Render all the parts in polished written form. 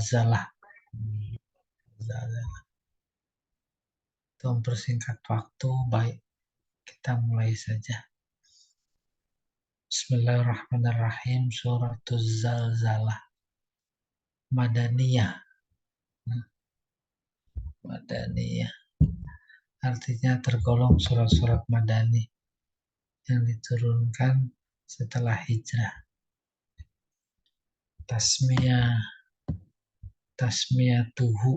Zalah. Zalah. Untuk mempersingkat waktu, baik kita mulai saja. Bismillahirrahmanirrahim. Suratul Zalzalah. Madaniyah. Madaniyah. Artinya tergolong surat-surat Madani yang diturunkan setelah hijrah. Tasmiyatuhu,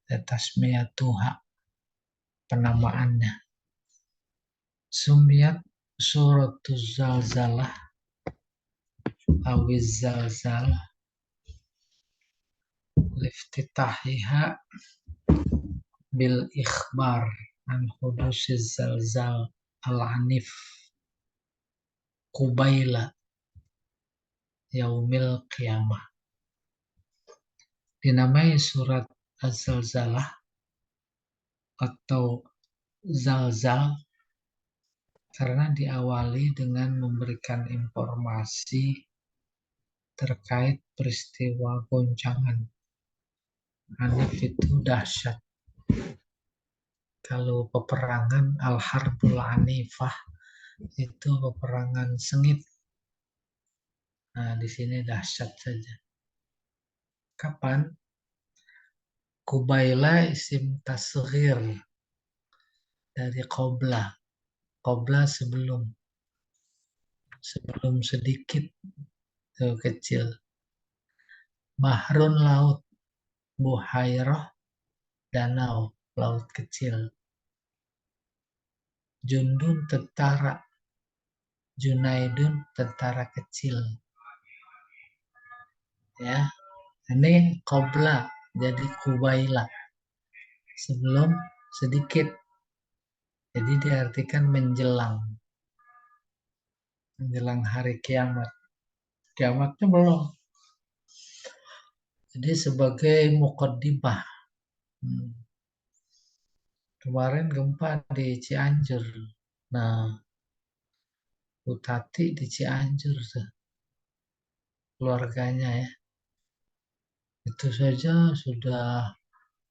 tasmiyatuha, penamaannya. Sumiyat suratul Zalzalah awiz zalzal liftitahiha bil ikhbar an hudusiz zalzal al-anif kubaila yaumil qiyamah. Dinamai surat Az-Zalzalah atau Zalzal karena diawali dengan memberikan informasi terkait peristiwa goncangan. Anif itu dahsyat. Kalau peperangan Al-Harbul Anifah itu peperangan sengit. Nah, di sini dahsyat saja. Kapan? Kubaila isim tasghir dari qobla. Qobla sebelum sedikit, kecil. Bahrun laut, buhairah danau, laut kecil. Jundun tentara, Junaidun tentara kecil. Ya, ini qobla jadi kubaila sebelum sedikit. Jadi diartikan menjelang hari kiamat. Kiamatnya belum. Jadi sebagai muqaddimah. Kemarin gempa di Cianjur. Nah, Butati di Cianjur keluarganya ya. Itu saja sudah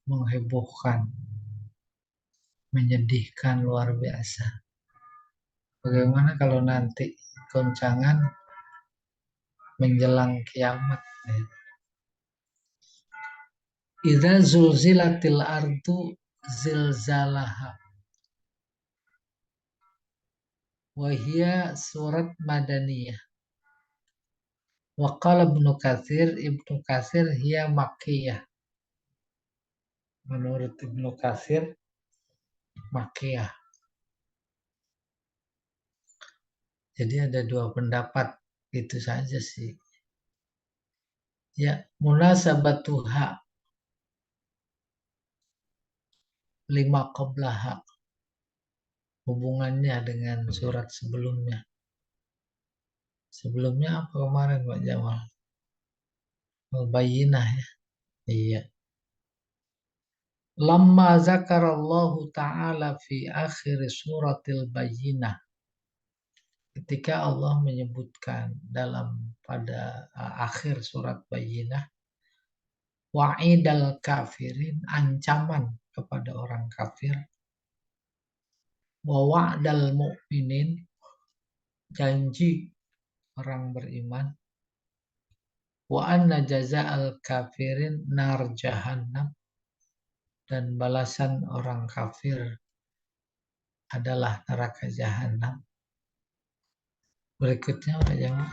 menghebohkan, menyedihkan luar biasa. Bagaimana kalau nanti goncangan menjelang kiamat? Idza zulzilatil ardu zilzalaha. Wahia surat Madaniyah. Waqala Ibnu Katsir hiya Makkiyah. Menurut Ibnu Katsir Makkiyah. Jadi ada dua pendapat, itu saja sih. Ya, munasabatuha lima qablaha. Hubungannya dengan surat sebelumnya. Sebelumnya apa kemarin Pak Jamal? Al-Bayyinah ya. Iya. Lamma zakarallahu ta'ala fi akhir suratil Bayyinah. Ketika Allah menyebutkan pada akhir surat Bayyinah, wa'idal kafirin, ancaman kepada orang kafir, wa wa'dal mu'minin, janji orang beriman, wa anna jaza'al kafirin nar jahannam, dan balasan orang kafir adalah neraka jahanam. Berikutnya Pak Jamal.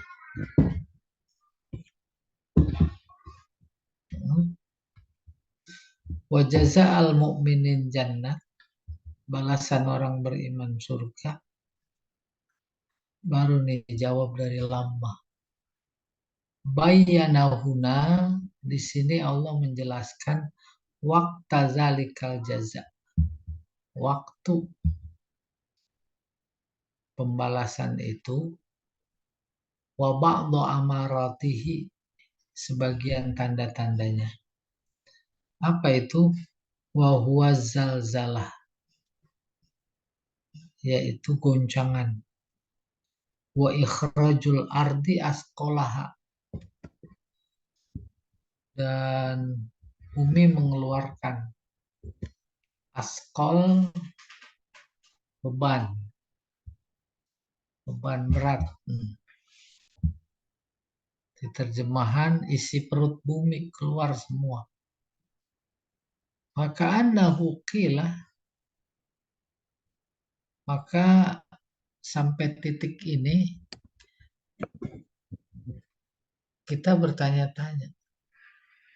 Wa jaza'al mu'minin jannah, balasan orang beriman surga. Baru nih jawab dari lama. Bayyanahuna, di sini Allah menjelaskan waqta zalikal jaza, waktu pembalasan itu, wa ba'dhu amaratihi, sebagian tanda-tandanya. Apa itu? Wa huwa zalzalah, yaitu goncangan. Wa ikhrajul ardi asqalaha, dan bumi mengeluarkan askol, beban berat. Di terjemahan isi perut bumi keluar semua. Maka maka sampai titik ini kita bertanya-tanya,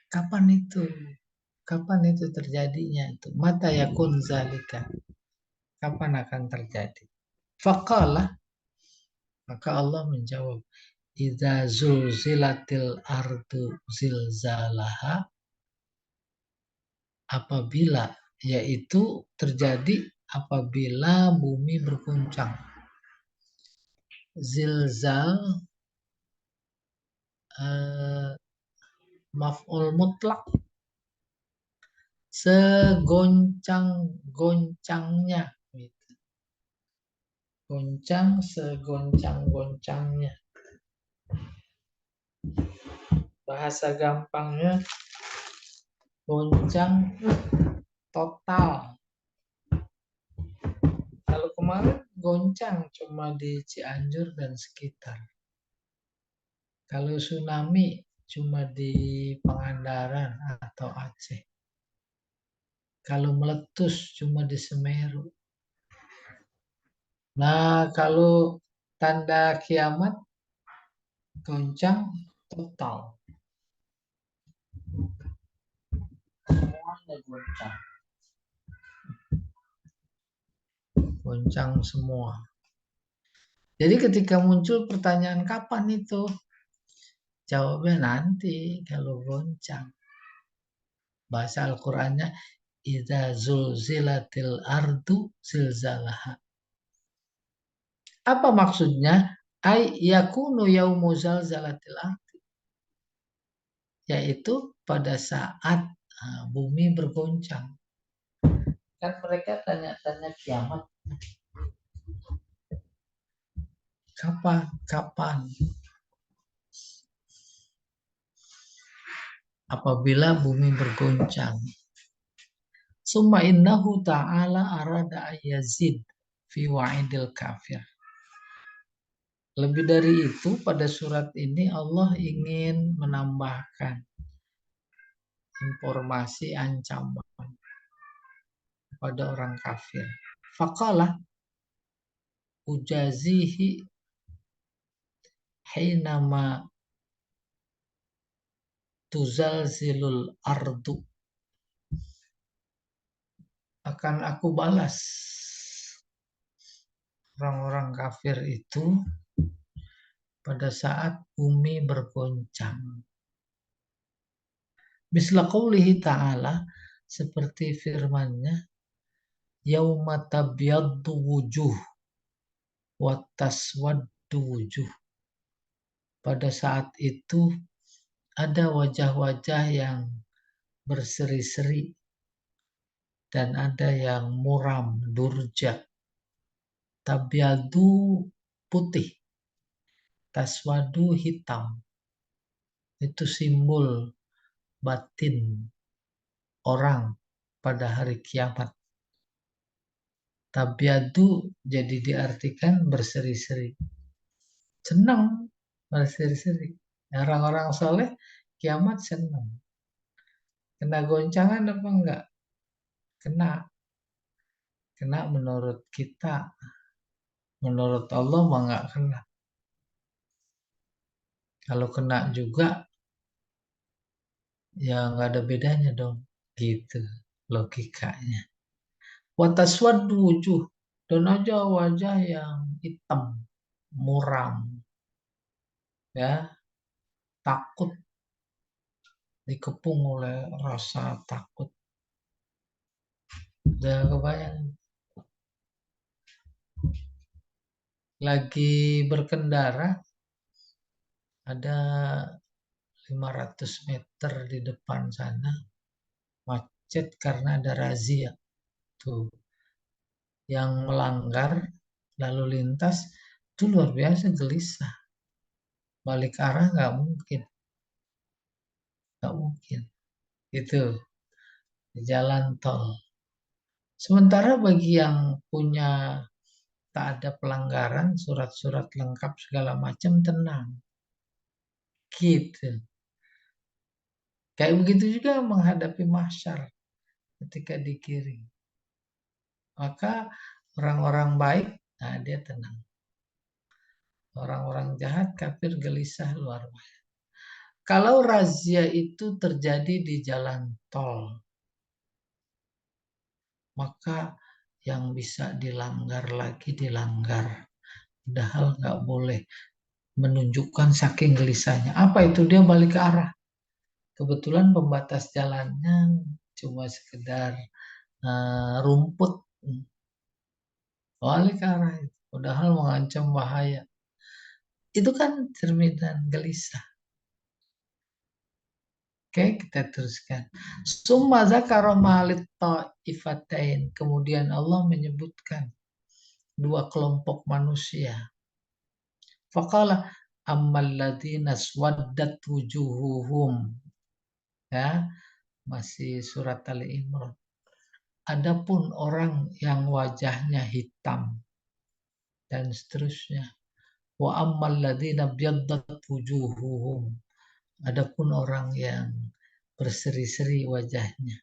kapan itu? Kapan itu terjadinya itu? Mata yakun zalika. Kapan akan terjadi? Faqala, maka Allah menjawab, idza zulzilatil ardu zilzalaha, apabila, yaitu terjadi apabila bumi berguncang. Zilzal maf'ul mutlak, segoncang-goncangnya, goncang segoncang-goncangnya. Bahasa gampangnya, goncang total. Kalau kemarin goncang cuma di Cianjur dan sekitar. Kalau tsunami cuma di Pangandaran atau Aceh. Kalau meletus cuma di Semeru. Nah, kalau tanda kiamat, goncang total. Semuanya goncang. Goncang semua. Jadi ketika muncul pertanyaan kapan itu? Jawabnya nanti kalau goncang. Bahasa Al-Qur'annya, idza zulzilatil ardu zilzalaha. Apa maksudnya? Ay yakunu yaumu zalzalatil ardi. Yaitu pada saat bumi bergoncang. Kan mereka tanya-tanya kiamat. Kapan? Apabila bumi bergoncang. Summa innahu ta'ala arada ayyazid fi wa'idil kafir. Lebih dari itu, pada surat ini Allah ingin menambahkan informasi ancaman pada orang kafir. Faqala ujazihi hinama tuzalzilul ardu. Akan aku balas orang-orang kafir itu pada saat bumi bergoncang. Misla qoulihi ta'ala, seperti firman-Nya, yauma tabyaddu wujuh wa taswaddu wujuh. Pada saat itu ada wajah-wajah yang berseri-seri dan ada yang muram, durja. Tabyadu putih, taswadu hitam. Itu simbol batin orang pada hari kiamat. Tabyadu jadi diartikan berseri-seri. Senang berseri-seri. Orang-orang soleh kiamat senang. Kena goncangan apa enggak? Kena. Kena menurut kita. Menurut Allah mah enggak kena. Kalau kena juga, ya nggak ada bedanya dong. Gitu logikanya. Wataswaddu wujuh. Dan aja wajah yang hitam, muram. Ya, takut. Dikepung oleh rasa takut. Udah kebayang. Lagi berkendara, ada 500 meter di depan sana, macet karena ada razia. Tuh, yang melanggar lalu lintas itu luar biasa gelisah. Balik arah nggak mungkin. nggak mungkin. Itu jalan tol. Sementara bagi yang punya tak ada pelanggaran, surat-surat lengkap segala macam, tenang. Gitu. Kayak begitu juga menghadapi mahsyar ketika dikirim. Maka orang-orang baik, nah dia tenang. Orang-orang jahat, kafir, gelisah, luar biasa. Kalau razia itu terjadi di jalan tol, maka yang bisa dilanggar lagi dilanggar. Padahal nggak boleh, menunjukkan saking gelisahnya. Apa itu? Dia balik ke arah. Kebetulan pembatas jalannya cuma sekedar rumput. Balik ke arah itu. Padahal mengancam bahaya. Itu kan cerminan gelisah. Oke, kita teruskan. Summa zakara malit ta'ifatain. Kemudian Allah menyebutkan dua kelompok manusia. Faqala ammal ladzina swaddat wujuhuhum. Ya, masih surat Ali Imran. Adapun orang yang wajahnya hitam dan seterusnya. Wa ammal ladzina byaddat wujuhuhum. Adapun orang yang berseri-seri wajahnya.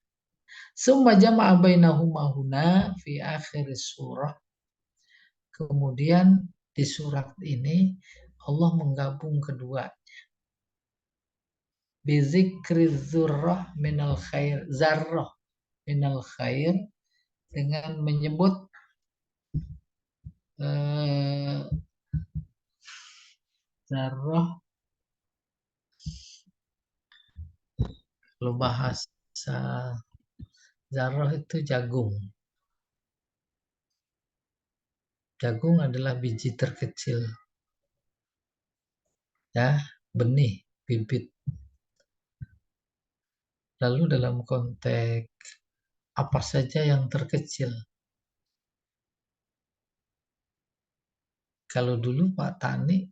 Summa jama'a bainahuma huna fi akhir surah. Kemudian di surat ini Allah menggabung kedua. Bizikri zurrah minal khair. Zarrah minal khair. Dengan menyebut zarrah. Kalau bahasa zarrah itu jagung. Jagung adalah biji terkecil. Ya, benih, bibit. Lalu dalam konteks apa saja yang terkecil. Kalau dulu Pak Tani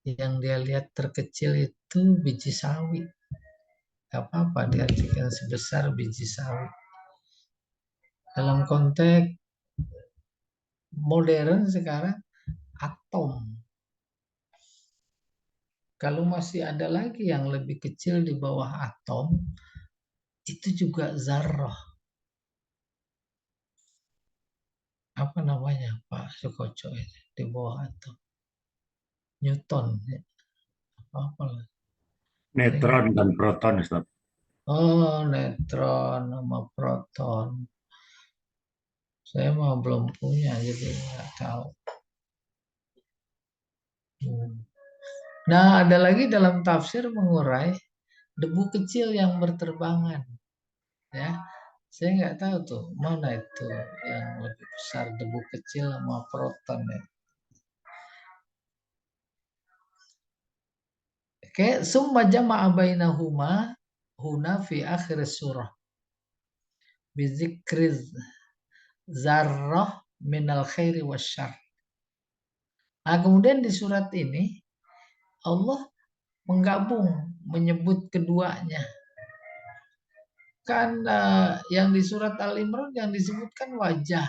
yang dia lihat terkecil itu biji sawi. Gak apa-apa diartikan sebesar biji sawi. Dalam konteks modern sekarang atom. Kalau masih ada lagi yang lebih kecil di bawah atom, itu juga zarrah. Apa namanya Pak Sukoco ini di bawah atom? Newton. Ya. Apa lah? Neutron dan proton, Ustaz. Oh, neutron sama proton. Saya mah belum punya, jadi nggak tahu. Nah, ada lagi dalam tafsir mengurai debu kecil yang berterbangan. Ya, saya nggak tahu tuh mana itu yang lebih besar, debu kecil sama proton ya. Oke, summa jama'a bainahuma huna fi akhir surah. Bizikriz zarrah minal khairi wasyarr. Nah, kemudian di surat ini Allah menggabung, menyebut keduanya. Kan yang di surat Al-Imran yang disebutkan wajah.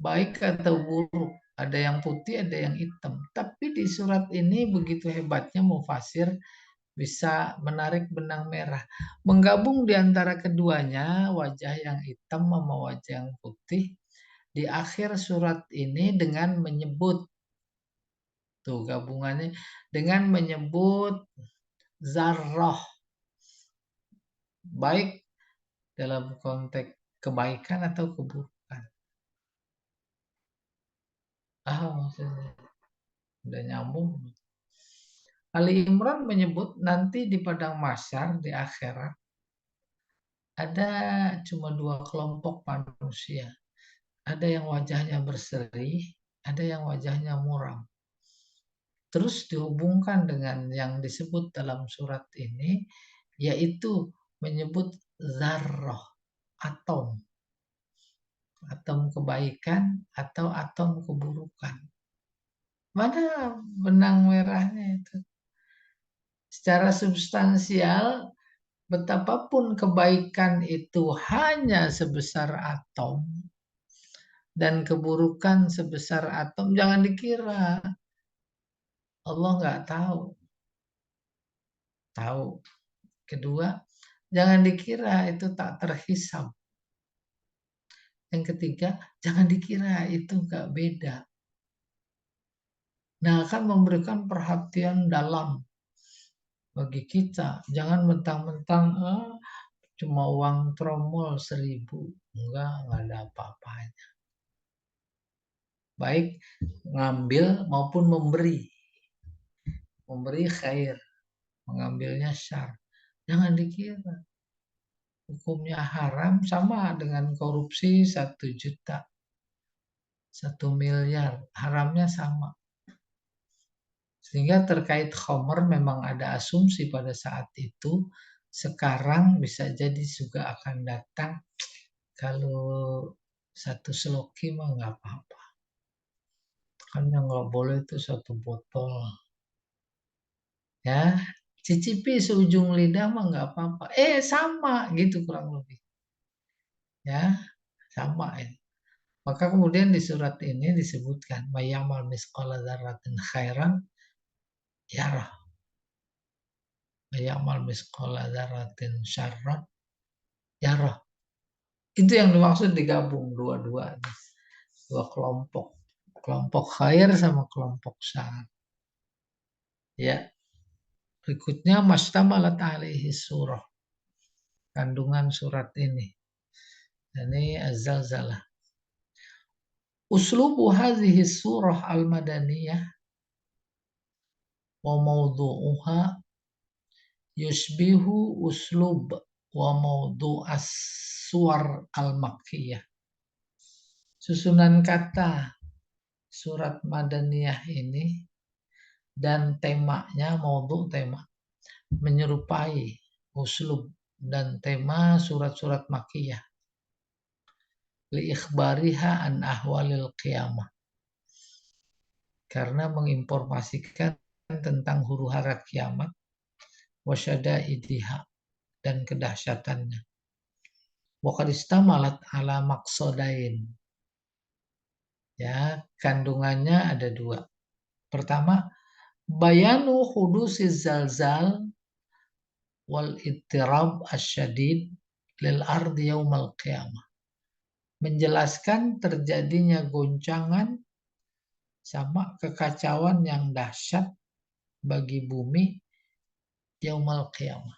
Baik atau buruk. Ada yang putih, ada yang hitam. Tapi di surat ini begitu hebatnya mufasir bisa menarik benang merah. Menggabung di antara keduanya, wajah yang hitam sama wajah yang putih. Di akhir surat ini dengan menyebut, tuh gabungannya, dengan menyebut zarroh. Baik dalam konteks kebaikan atau keburukan. Maksudnya udah nyambung. Ali Imran menyebut nanti di padang mahsyar di akhirat ada cuma dua kelompok manusia. Ada yang wajahnya berseri, ada yang wajahnya muram. Terus dihubungkan dengan yang disebut dalam surat ini, yaitu menyebut zarroh, atom. Atom kebaikan atau atom keburukan. Mana benang merahnya itu? Secara substansial, betapapun kebaikan itu hanya sebesar atom dan keburukan sebesar atom, jangan dikira Allah nggak tahu. Tahu. Kedua, jangan dikira itu tak terhisab. Yang ketiga, jangan dikira itu nggak beda. Nah, akan memberikan perhatian dalam bagi kita. Jangan mentang-mentang cuma uang tromol 1.000. Enggak ada apa-apanya. Baik ngambil maupun memberi. Memberi khair, mengambilnya syar. Jangan dikira. Hukumnya haram sama dengan korupsi 1 juta. 1 miliar. Haramnya sama. Sehingga terkait khomer memang ada asumsi pada saat itu. Sekarang bisa jadi juga akan datang. Kalau 1 seloki mah nggak apa-apa. Kan yang nggak boleh itu 1 botol. Ya, cicipi seujung lidah mah nggak apa-apa. Sama gitu kurang lebih. Ya, sama ya. Maka kemudian di surat ini disebutkan mayamal misqala dzarratin khairan yarah. Mayamal misqala dzarratin syarran yarah. Itu yang dimaksud digabung dua-duanya. Dua kelompok. Kelompok khair sama kelompok syar. Ya. Berikutnya mastamalat alaihi surah. Kandungan surat ini. Ini Az-Zalzalah. Uslubu hadhihi surah al-madaniyah wa mawdu'uha yushbihu uslub wa mawdu'as suwar al-makkiyah. Susunan kata surat madaniyah ini dan temanya, tema menyerupai uslub dan tema surat-surat makkiyah. Li ikhbariha an ahwalil qiyamah. Karena menginformasikan tentang huru-hara kiamat, wasyadaidiha dan kedahsyatannya. Wa qad istamalat ala maqsadain. Ya, kandungannya ada 2. Pertama, bayanu hudusiz zalzal wal ittirab asyadid lil ardi yaumal qiyamah. Menjelaskan terjadinya goncangan sama kekacauan yang dahsyat bagi bumi yaumal qiyamah,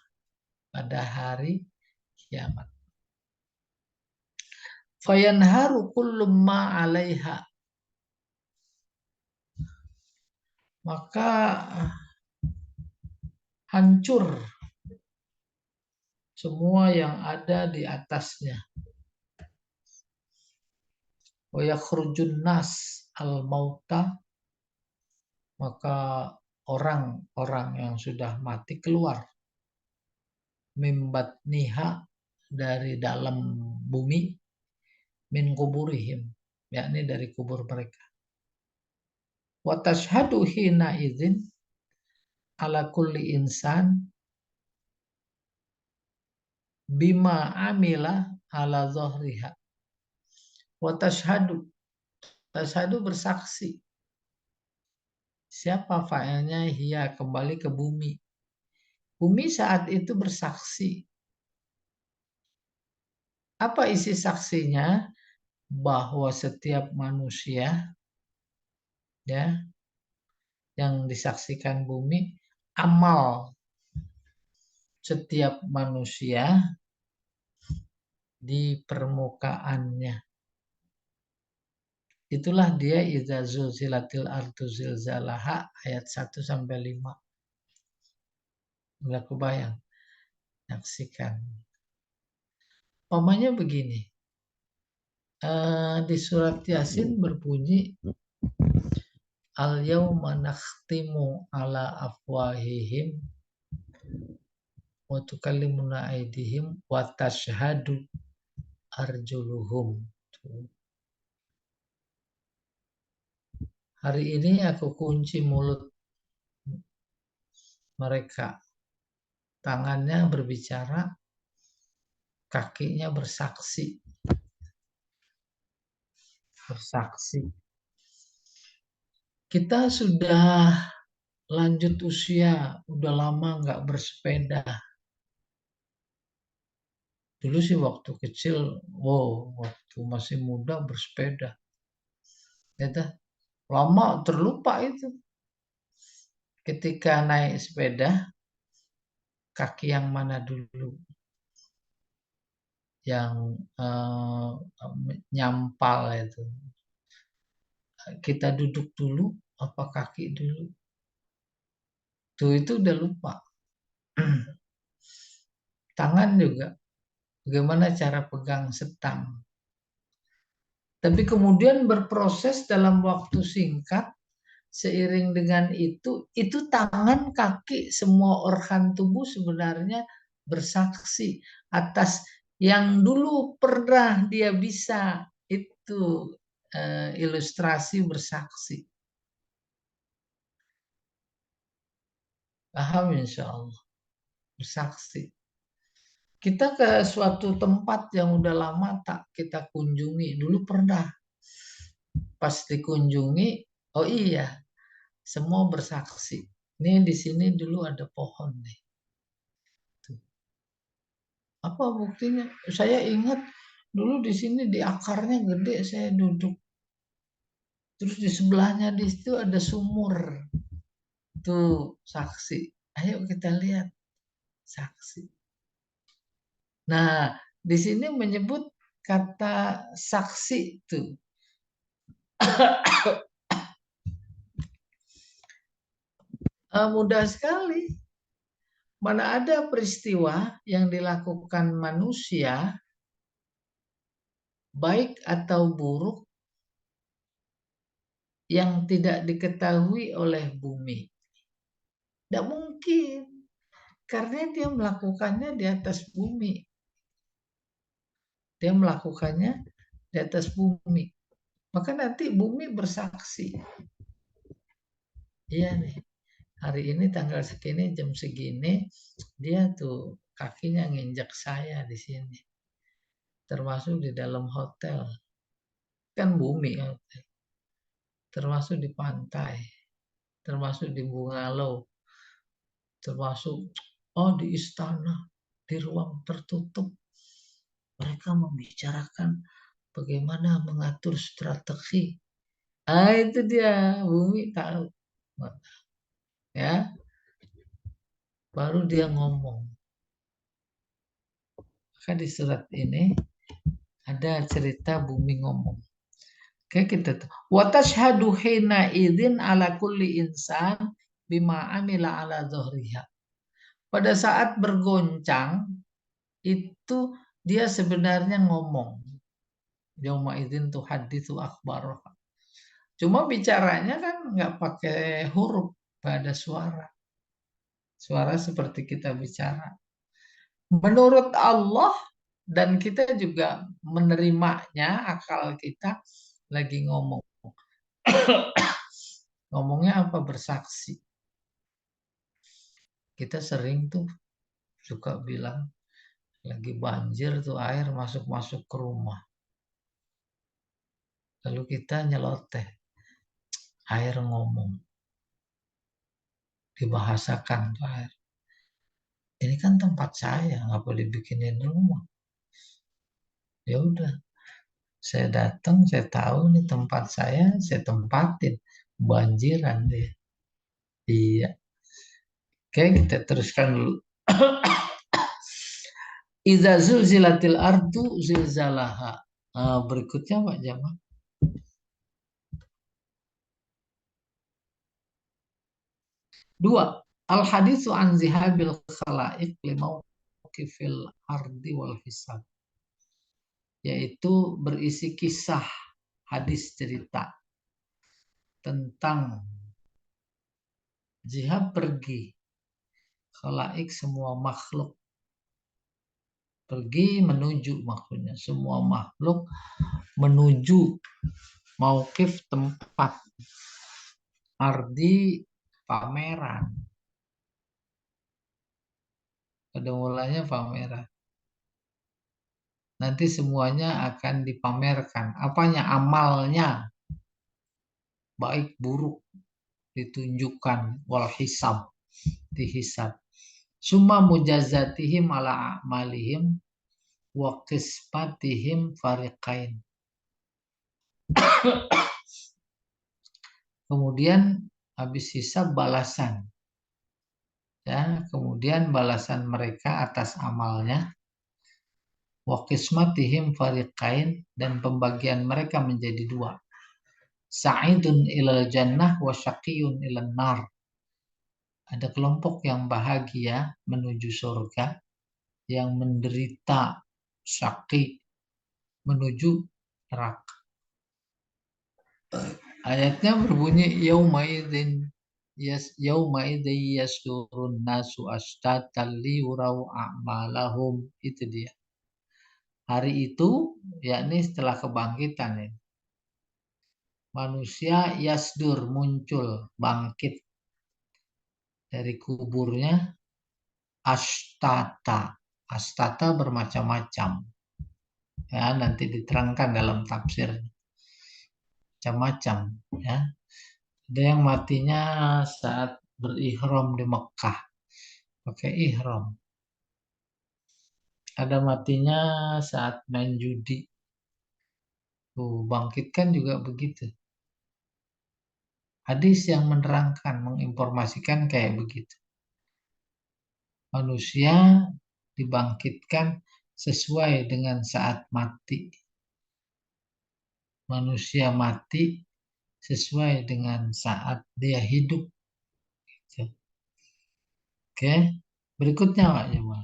pada hari kiamat. Fayanharu kullu ma 'alaiha. Maka hancur semua yang ada di atasnya. Wa yakhrujun nas al-mauta. Maka orang-orang yang sudah mati keluar. Mimbat niha, dari dalam bumi. Min kuburihim, yakni dari kubur mereka. Wa tashhadu hina idzin ala kulli insan bima amila ala zahriha. Wa tashhadu, tashhadu bersaksi. Siapa fa'ilnya? Hiya, kembali ke bumi. Bumi saat itu bersaksi. Apa isi saksinya? Bahwa setiap manusia, ya, yang disaksikan bumi, amal setiap manusia di permukaannya. Itulah dia idza zulzilatil ardu zilzalaha ayat 1 sampai 5. Udah kebayang? Saksikan. Umpamanya begini. Di surat Yasin berbunyi al-yauma nakhtimu ala afwahihim wa tukallimuna aydihim wa tashhadu arjuluhum. Hari ini aku kunci mulut mereka. Tangannya berbicara, kakinya bersaksi. Bersaksi. Kita sudah lanjut usia, udah lama nggak bersepeda. Dulu sih waktu kecil, wow, waktu masih muda bersepeda. Ya, lama terlupa itu. Ketika naik sepeda, kaki yang mana dulu? Yang nyampal itu. Kita duduk dulu, apa kaki dulu? Tuh itu udah lupa. Tangan juga. Bagaimana cara pegang setang. Tapi kemudian berproses dalam waktu singkat, seiring dengan itu tangan, kaki, semua organ tubuh sebenarnya bersaksi atas yang dulu pernah dia bisa. Itu ilustrasi bersaksi. Paham insya Allah. Bersaksi. Kita ke suatu tempat yang udah lama tak kita kunjungi. Dulu pernah. Pas dikunjungi, oh iya, semua bersaksi. Nih di sini dulu ada pohon nih. Tuh. Apa buktinya? Saya ingat dulu di sini di akarnya gede, saya duduk. Terus di sebelahnya di situ ada sumur. Tuh saksi. Ayo kita lihat saksi. Nah, di sini menyebut kata saksi tuh. Mudah sekali. Mana ada peristiwa yang dilakukan manusia, baik atau buruk, yang tidak diketahui oleh bumi. Tidak mungkin. Karena dia melakukannya di atas bumi. Dia melakukannya di atas bumi. Maka nanti bumi bersaksi. Iya nih. Hari ini tanggal segini, jam segini, dia tuh kakinya nginjak saya di sini. Termasuk di dalam hotel. Kan bumi hotel. Termasuk di pantai. Termasuk di bungalow. Termasuk di istana. Di ruang tertutup. Mereka membicarakan bagaimana mengatur strategi. Itu dia, bumi tahu. Ya, baru dia ngomong. Maka di surat ini ada cerita bumi ngomong. Oke, kita tuh. Wa tashhadu hina idzin ala kulli insan bima amila ala dhuhriha. Pada saat bergoncang itu dia sebenarnya ngomong. Yauma idzin tuh haditsu akhbar. Cuma bicaranya kan nggak pakai huruf, pada suara. Suara seperti kita bicara. Menurut Allah dan kita juga menerimanya, akal kita lagi ngomong. Ngomongnya apa? Bersaksi. Kita sering tuh suka bilang lagi banjir tuh air masuk-masuk ke rumah. Lalu kita nyeloteh. Air ngomong. Dibahasakan tuh air. Ini kan tempat saya, ngapa dibikinin rumah? Ya udah, saya datang, saya tahu nih tempat saya tempatin. Banjiran deh. Iya. Oke, kita teruskan dulu. Idza zulzilatil ardu zilzalaha. Berikutnya Pak Jamal. 2. Al haditsu an zihabil khalaiq limauqifil ardi wal hisab. Yaitu berisi kisah hadis cerita tentang jihad pergi. Khalaik semua makhluk. Pergi menuju maksudnya. Semua makhluk menuju mauqif tempat. Ardi pameran. Pada mulanya pameran. Nanti semuanya akan dipamerkan. Apanya? Amalnya. Baik buruk ditunjukkan. Wal hisab. Dihisab. Summa mujazatihim ala a'malihim wa qismatihim fariqain. Kemudian habis hisab balasan. Ya, kemudian balasan mereka atas amalnya wa qismatihim fariqain, dan pembagian mereka menjadi dua. Sa'idun ilal jannah wa syaqiyun ilal nar. Ada kelompok yang bahagia menuju surga, yang menderita syaqi menuju neraka. Ayatnya berbunyi yauma idzin yasdurun nasu ashtatan liyurau a'malahum. Itu dia. Hari itu, yakni setelah kebangkitan ya. Manusia yasdur, muncul, bangkit dari kuburnya, ashtata. Ashtata bermacam-macam. Ya, nanti diterangkan dalam tafsir. Macam-macam ya. Ada yang matinya saat berihram di Mekah, pakai ihram. Ada matinya saat main judi. Bangkitkan juga begitu. Hadis yang menerangkan, menginformasikan kayak begitu. Manusia dibangkitkan sesuai dengan saat mati. Manusia mati sesuai dengan saat dia hidup. Oke, berikutnya Pak Jamal.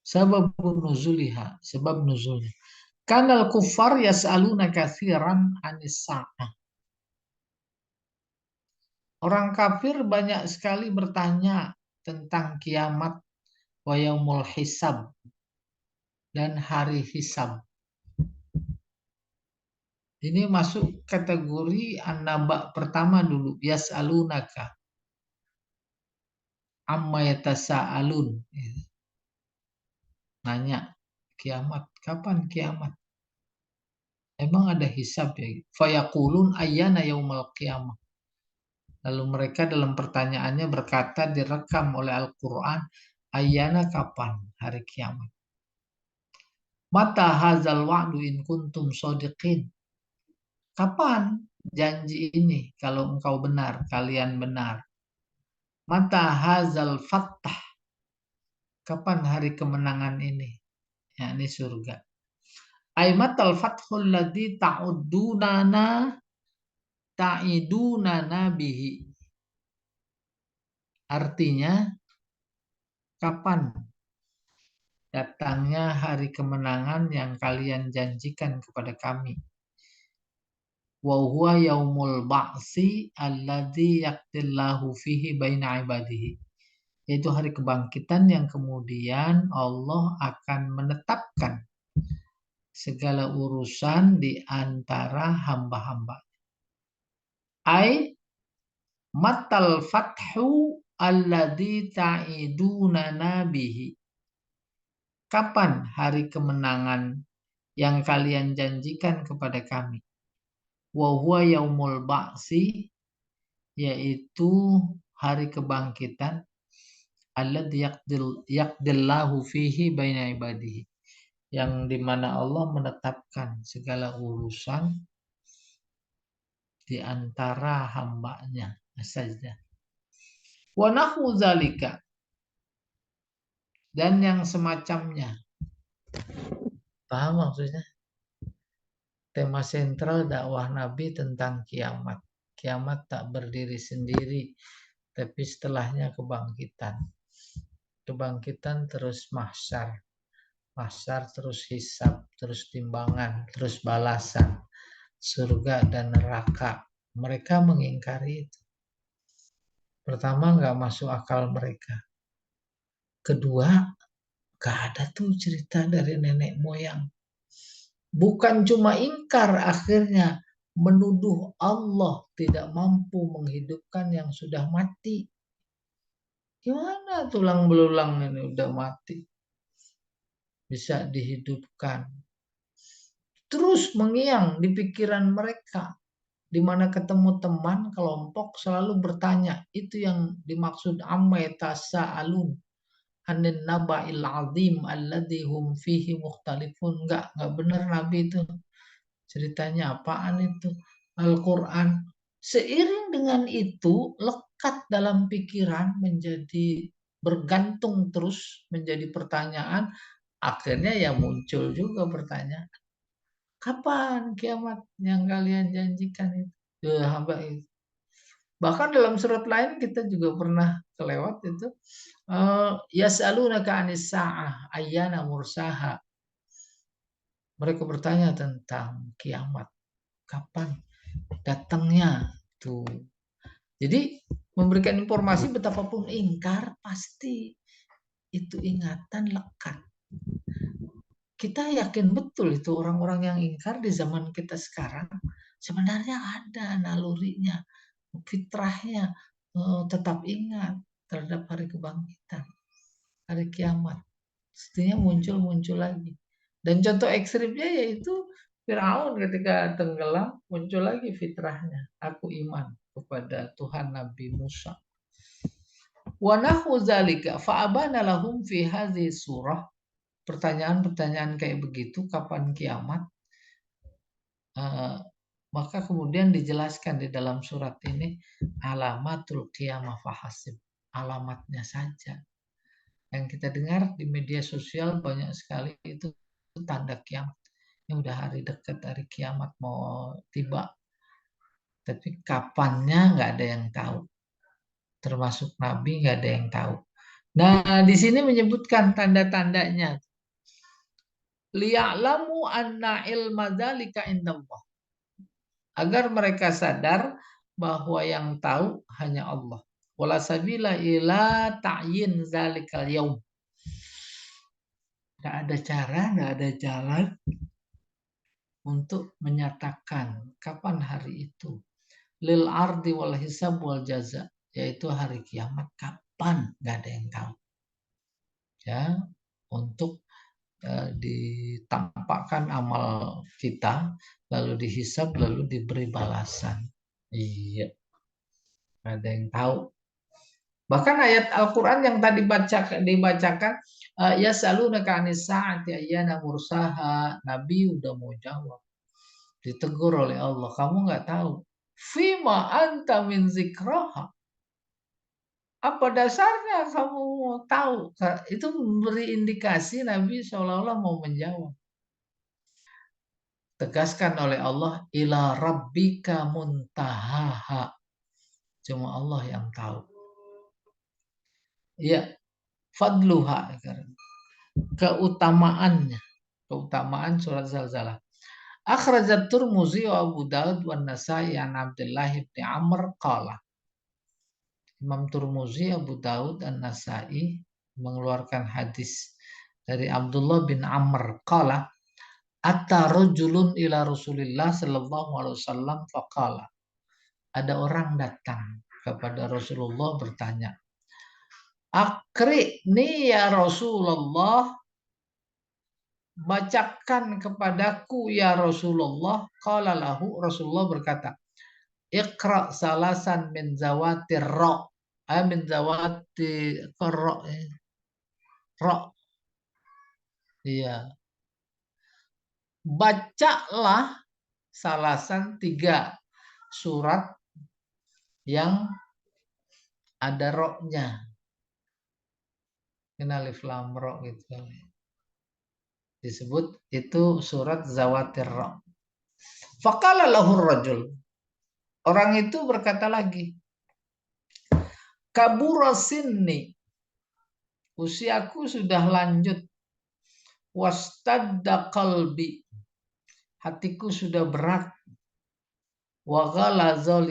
Sebab nuzuliha, sebab nuzulnya. Kanal kufar yas'aluna katsiran anis sa'ah. Orang kafir banyak sekali bertanya tentang kiamat wa yaumul hisab dan hari hisab. Ini masuk kategori an-naba pertama dulu, yas'alunaka amma yatasa'alun. Nanya kiamat, kapan kiamat? Emang ada hisab ya? Fayaqulun ayyana yaumal qiyamah. Lalu mereka dalam pertanyaannya berkata, direkam oleh Al-Quran, ayyana, kapan hari kiamat? Mata hazal wa'du in kuntum shodiqin. Kapan janji ini kalau engkau benar, kalian benar? Mata hazal fattah. Kapan hari kemenangan ini? Ya, ini surga. Aimatal fathul ladzi ta'idunana bihi. Artinya, kapan datangnya hari kemenangan yang kalian janjikan kepada kami? Wa huwa yaumul ba'si alladzi yaqdillahu fihi baina ibadihi. Yaitu hari kebangkitan yang kemudian Allah akan menetapkan segala urusan di antara hamba-hamba. Ai matal fathu alladzi ta'idunana bihi. Kapan hari kemenangan yang kalian janjikan kepada kami? Wa huwa yaumul ba'si, yaitu hari kebangkitan, alladzi yaqdillahu fihi baina ibadihi, yang dimana Allah menetapkan segala urusan di antara hambanya saja. Wa nahu zalika, dan yang semacamnya. Paham maksudnya? Tema sentral dakwah Nabi tentang kiamat. Kiamat tak berdiri sendiri, tapi setelahnya kebangkitan. Kebangkitan terus mahsyar. Mahsyar terus hisab, terus timbangan, terus balasan. Surga dan neraka. Mereka mengingkari itu. Pertama, nggak masuk akal mereka. Kedua, nggak ada tuh cerita dari nenek moyang. Bukan cuma ingkar akhirnya, menuduh Allah tidak mampu menghidupkan yang sudah mati. Gimana tulang belulang ini udah mati bisa dihidupkan? Terus mengiang di pikiran mereka, di mana ketemu teman kelompok selalu bertanya. Itu yang dimaksud amma yatasaalun anin naba'il azim alladzi hum fihi mukhtalifun. Enggak benar Nabi itu. Ceritanya apaan itu? Al-Qur'an. Seiring dengan itu lekat dalam pikiran menjadi bergantung terus menjadi pertanyaan. Akhirnya ya muncul juga pertanyaan. Kapan kiamat yang kalian janjikan itu? Ya, hamba itu. Bahkan dalam surat lain kita juga pernah kelewat itu. Yas'alunaka 'anis sa'ah ayyana mursaha. Mereka bertanya tentang kiamat. Kapan datangnya? Tuh. Jadi memberikan informasi betapapun ingkar pasti itu ingatan lekat. Kita yakin betul itu orang-orang yang ingkar di zaman kita sekarang sebenarnya ada nalurinya, fitrahnya, tetap ingat terhadap hari kebangkitan, hari kiamat. Pastinya muncul lagi. Dan contoh ekstrimnya yaitu Firaun ketika tenggelam muncul lagi fitrahnya. Aku iman kepada Tuhan Nabi Musa. Wa nahu zalika fa'abana lahum fi hadhihi surah. Pertanyaan-pertanyaan kayak begitu, kapan kiamat? Eh, maka kemudian dijelaskan di dalam surat ini alamatul qiyamah fahasib. Alamatnya saja. Yang kita dengar di media sosial banyak sekali itu tanda kiamat. Ini udah hari dekat, hari kiamat mau tiba. Tapi kapannya nggak ada yang tahu. Termasuk Nabi nggak ada yang tahu. Nah, di sini menyebutkan tanda-tandanya. Liya'lamu anna ilma dzalika indallah. Agar mereka sadar bahwa yang tahu hanya Allah. Wala sabila ila ta'yin zalikal yaum. Nggak ada cara, nggak ada jalan untuk menyatakan kapan hari itu. Lil ardi wal hisab wal jaza, yaitu hari kiamat kapan, nggak ada yang tahu. Ya, untuk ditampakkan amal kita, lalu dihisab, lalu diberi balasan. Iya, nggak ada yang tahu. Bahkan ayat Al-Quran yang tadi dibacakan, ya salunaka anis sa'ati ayyana mursaha, Nabi udah mau jawab. Ditegur oleh Allah, kamu nggak tahu. Fima anta min zikraha. Apa dasarnya kamu mau tahu? Itu memberi indikasi Nabi seolah-olah mau menjawab. Tegaskan oleh Allah, ila rabbika muntahaha. Cuma Allah yang tahu. Ya, fadluha. Keutamaannya. Keutamaan surat Zalzalah. Akhrajat Tirmidzi wa Abu Daud wa Nasai an Abdullah bin Amr qala. Imam Tirmidzi, Abu Daud dan Nasai mengeluarkan hadis dari Abdullah bin Amr qala atta rajulun ila Rasulillah sallallahu alaihi wasallam faqala. Ada orang datang kepada Rasulullah bertanya, "Akri ni ya Rasulullah, bacakan kepadaku ya Rasulullah." Qala lahu, Rasulullah berkata, "Iqra salasan min zawatir ra." Min zawati ra. Ra. Iya. Bacalah salasan 3 surat yang ada roknya. Alif lam ra gitu. Disebut itu surat zawatir ra. Faqala lahur rajul. Orang itu berkata lagi, kabura sinni. Usiaku sudah lanjut. Wastadda qalbi. Hatiku sudah berat. Wa ghalaza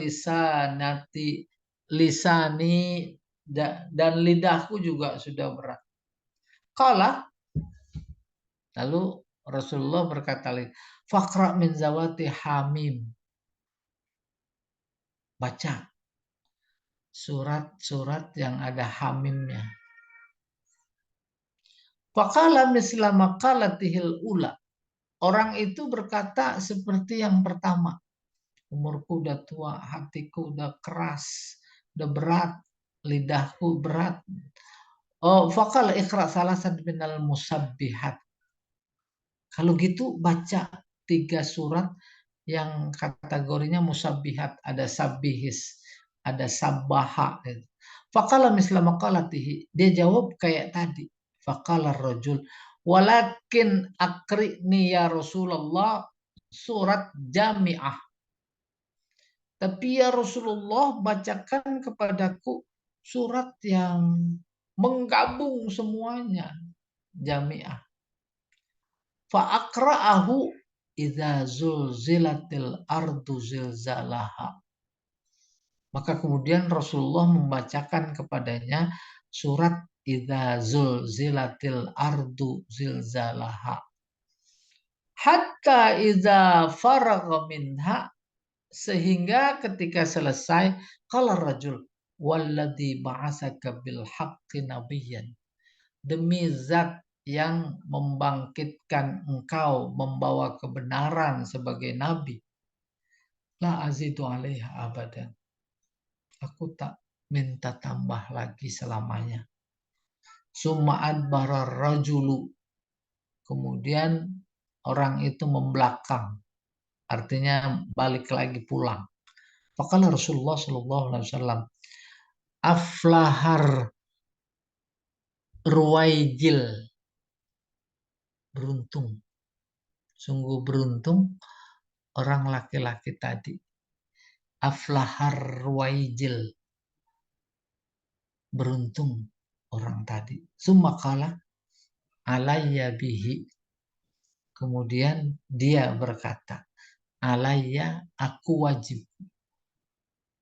lisani dan lidahku juga sudah berat. Qala, lalu Rasulullah berkata lagi, faqra min zawati hamim. baca surat-surat yang ada hamimnya. Faqala misla maqalatihil ula. Orang itu berkata seperti yang pertama. Umurku udah tua, hatiku udah keras, udah berat, lidahku berat. Oh, faqala iqra salasan minal musabbihat. Kalau gitu baca 3 surat yang kategorinya musabbihat, ada sabihis, ada sabbaha. Faqala misla maqalatihi. Dia jawab kayak tadi. Faqala rajul, walakin akri'ni ya Rasulullah surat jami'ah. Tapi ya Rasulullah bacakan kepadaku surat yang menggabung semuanya. Jami'ah. Fa'akra'ahu idza zulzilatil ardu zilzalaha. Maka kemudian Rasulullah membacakan kepadanya surat idza zulzilatil ardu zilzalaha. Hatta idza faragha minha, sehingga ketika selesai qala rajul walladzi ba'asaka bil haqqi nabiyyan, demi zat yang membangkitkan engkau membawa kebenaran sebagai nabi, la azidu alaiha abadan, aku tak minta tambah lagi selamanya. Summa adbara rajulu, kemudian orang itu membelakang, artinya balik lagi pulang. Faqala Rasulullah sallallahu alaihi wasallam, aflahar ruwaijil, beruntung, sungguh beruntung orang laki-laki tadi. Aflahar ruwaijil, beruntung orang tadi. Sumakala alayya bihi, kemudian dia berkata, alayya, aku wajib,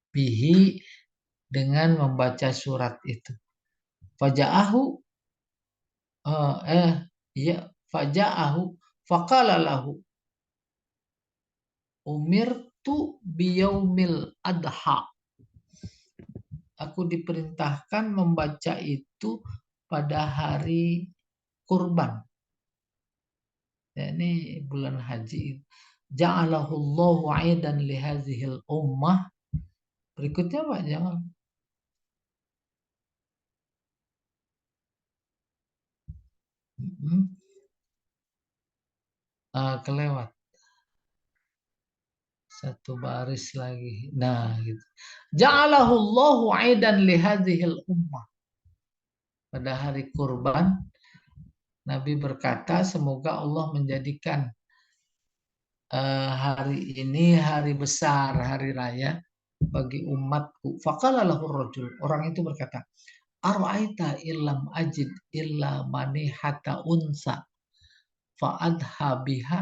bihi, dengan membaca surat itu. Faja'ahu, ya, faja'ahu, faqala lahu, umirtu biyaumil adha, aku diperintahkan membaca itu pada hari kurban. Ya, ini bulan haji. Ja'alahullahu 'aidan li hadhil ummah. Berikutnya Pak, jangan. Kelewat. Satu baris lagi. Nah, gitu. Ja'alahullahu 'aidan li hadhil ummah. Pada hari kurban, Nabi berkata, semoga Allah menjadikan hari ini hari besar, hari raya bagi umatku. Faqala lahu rajul, orang itu berkata, ara'aita illam ajid illa manihata unsa fa'adha biha.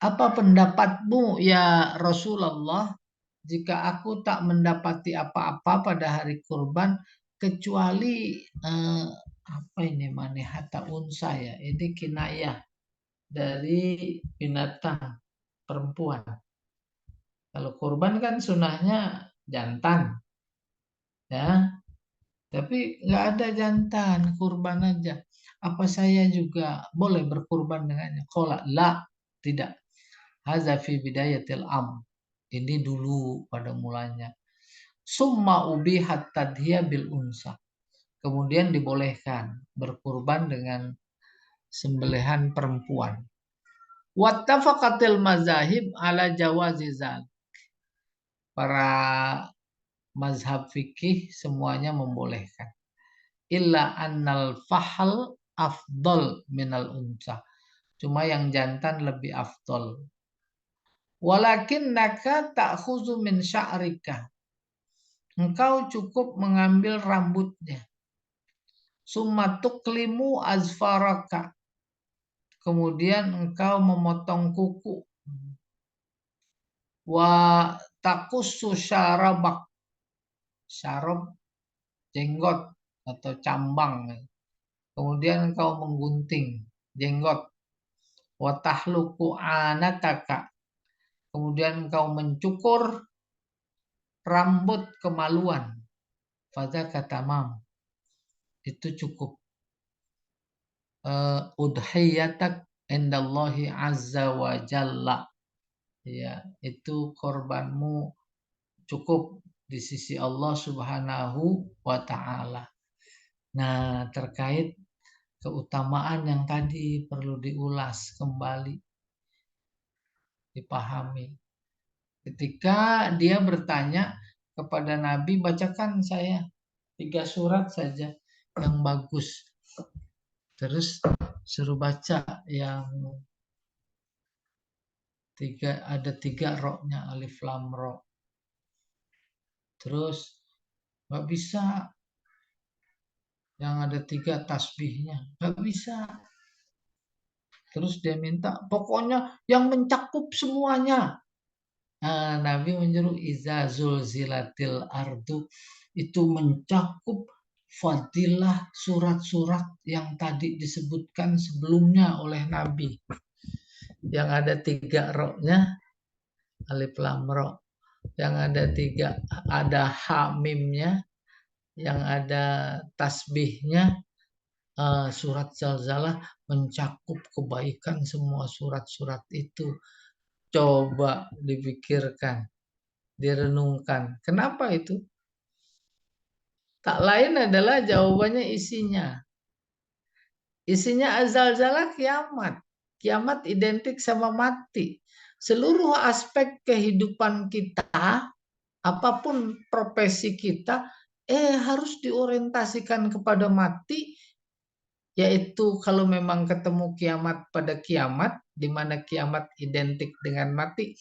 Apa pendapatmu ya Rasulullah jika aku tak mendapati apa-apa pada hari kurban kecuali apa ini manihata unsa, ya, ini kinayah dari binatang perempuan. Kalau kurban kan sunahnya jantan, ya, tapi nggak ada jantan, kurban aja. Apa saya juga boleh berkurban dengannya? Qala la, tidak. Hadza fi bidayatil am. Ini dulu pada mulanya. Summa ubihat tadhiya bil unsa. Kemudian dibolehkan berkurban dengan sembelihan perempuan. Wattafaqatil mazahib ala jawazi zal. Para mazhab fikih semuanya membolehkan. Illa annal fahal afdol minal unsa. Cuma yang jantan lebih afdol. Walakin naka ta'khuzu min sya'rika. Engkau cukup mengambil rambutnya. Summa tuklimu azfaraka. Kemudian engkau memotong kuku. Wa takussu syarabak. Syarab, jenggot atau cambang. Kemudian engkau menggunting jenggot. Wa tahluku anataka. Kemudian engkau mencukur rambut kemaluan. Fadzaka tamam. Itu cukup. Udhiyatak indallahi azza wa jalla. Ya, itu korbanmu cukup di sisi Allah Subhanahu wa taala. Nah, terkait keutamaan yang tadi perlu diulas kembali, dipahami. Ketika dia bertanya kepada Nabi, bacakan saya 3 surat saja yang bagus. Terus suruh baca yang ada 3 roknya, alif lam ro. Terus nggak bisa yang ada 3 tasbihnya, nggak bisa. Terus dia minta pokoknya yang mencakup semuanya. Nah, Nabi menyuruh iza zulzilatil ardu, itu mencakup fadilah surat-surat yang tadi disebutkan sebelumnya oleh Nabi. Yang ada 3 roknya, alif lam ro. Yang ada 3, ada hamimnya, yang ada tasbihnya, surat Zalzalah mencakup kebaikan semua surat-surat itu. Coba dipikirkan, direnungkan. Kenapa itu? Tak lain adalah jawabannya isinya. Isinya Zalzalah kiamat. Kiamat identik sama mati. Seluruh aspek kehidupan kita, apapun profesi kita, harus diorientasikan kepada mati, yaitu kalau memang ketemu kiamat pada kiamat, di mana kiamat identik dengan mati,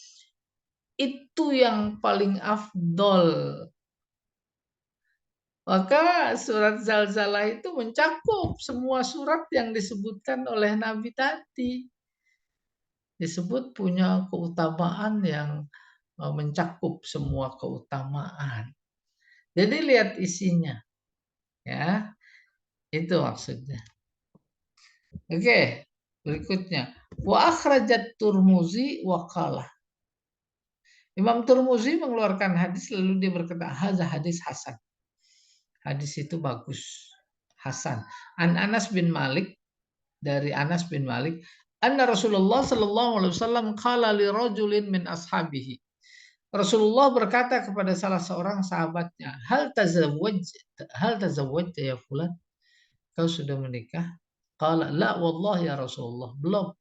itu yang paling afdol. Maka surat Zalzalah itu mencakup semua surat yang disebutkan oleh Nabi tadi. Disebut punya keutamaan yang mencakup semua keutamaan. Jadi lihat isinya, ya. Itu maksudnya. Oke, berikutnya. Wa akhrajat Turmuzi wa qala. Imam Turmuzi mengeluarkan hadis lalu dia berkata, hadza hadis hasan. Hadis itu bagus, hasan. An Anas bin Malik, dari Anas bin Malik, anna Rasulullah sallallahu alaihi wasallam qala li rajulin min ashabihi. Rasulullah berkata kepada salah seorang sahabatnya, hal tazawwaj ya fulan? Kau sudah menikah? Qala la wallahi ya Rasulullah, belum.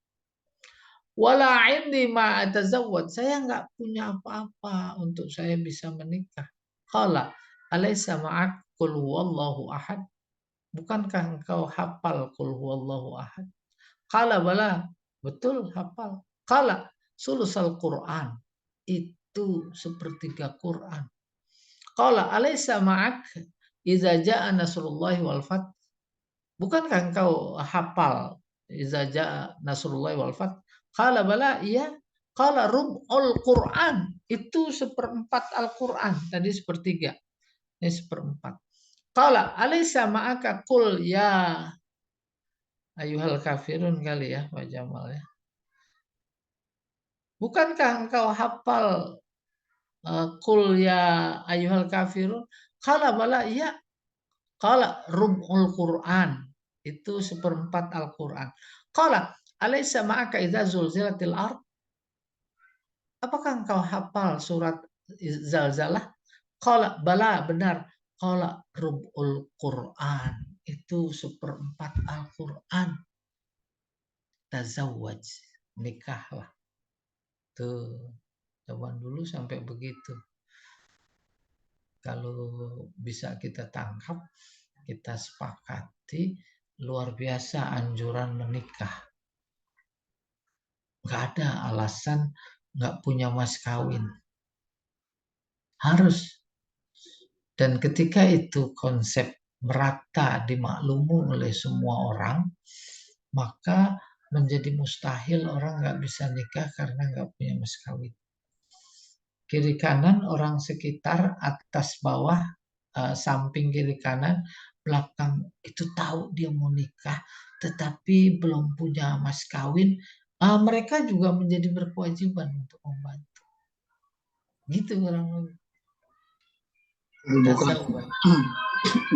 Wala indi ma atazawwad, saya nggak punya apa-apa untuk saya bisa menikah. Qala alaysa ma'ak qul huwallahu ahad? Bukankah engkau hafal qul huwallahu ahad? Qala bala, betul hafal. Qala sulusal Quran, itu sepertiga Quran. Qala alaysa ma'ak idza jaa nasrullahi wal fath? Bukankah engkau hafal idza jaa nasrullahi wal fath? Qala bala, iya. Qala rub'ul Quran, itu seperempat Al-Quran. Tadi sepertiga, ini seperempat. Qala alaysa ma'aka qul ya ayyuhal kafirun, kali ya Pak Jamal ya. Bukankah engkau hafal qul ya ayyuhal kafirun? Qala bala, iya. Qala rub'ul Quran, itu seperempat Al-Quran. Qala alaysa ma'aka idza zulzilatil ard? Apakah engkau hafal surat Zalzalah? Qala bala, benar. Qala rub'ul Quran, itu seperempat Al-Quran. Tazawwaj, nikahlah. Tuh, zaman dulu sampai begitu. Kalau bisa kita tangkap, kita sepakati, luar biasa anjuran menikah. Nggak ada alasan nggak punya mas kawin. Harus. Dan ketika itu konsep merata dimaklumi oleh semua orang, maka menjadi mustahil orang nggak bisa nikah karena nggak punya mas kawin. Kiri kanan orang sekitar, atas bawah, samping kiri kanan, belakang, itu tahu dia mau nikah, tetapi belum punya mas kawin, mereka juga menjadi berkewajiban untuk membantu. Gitu kurang lebih. Dibuka, Tasawuf.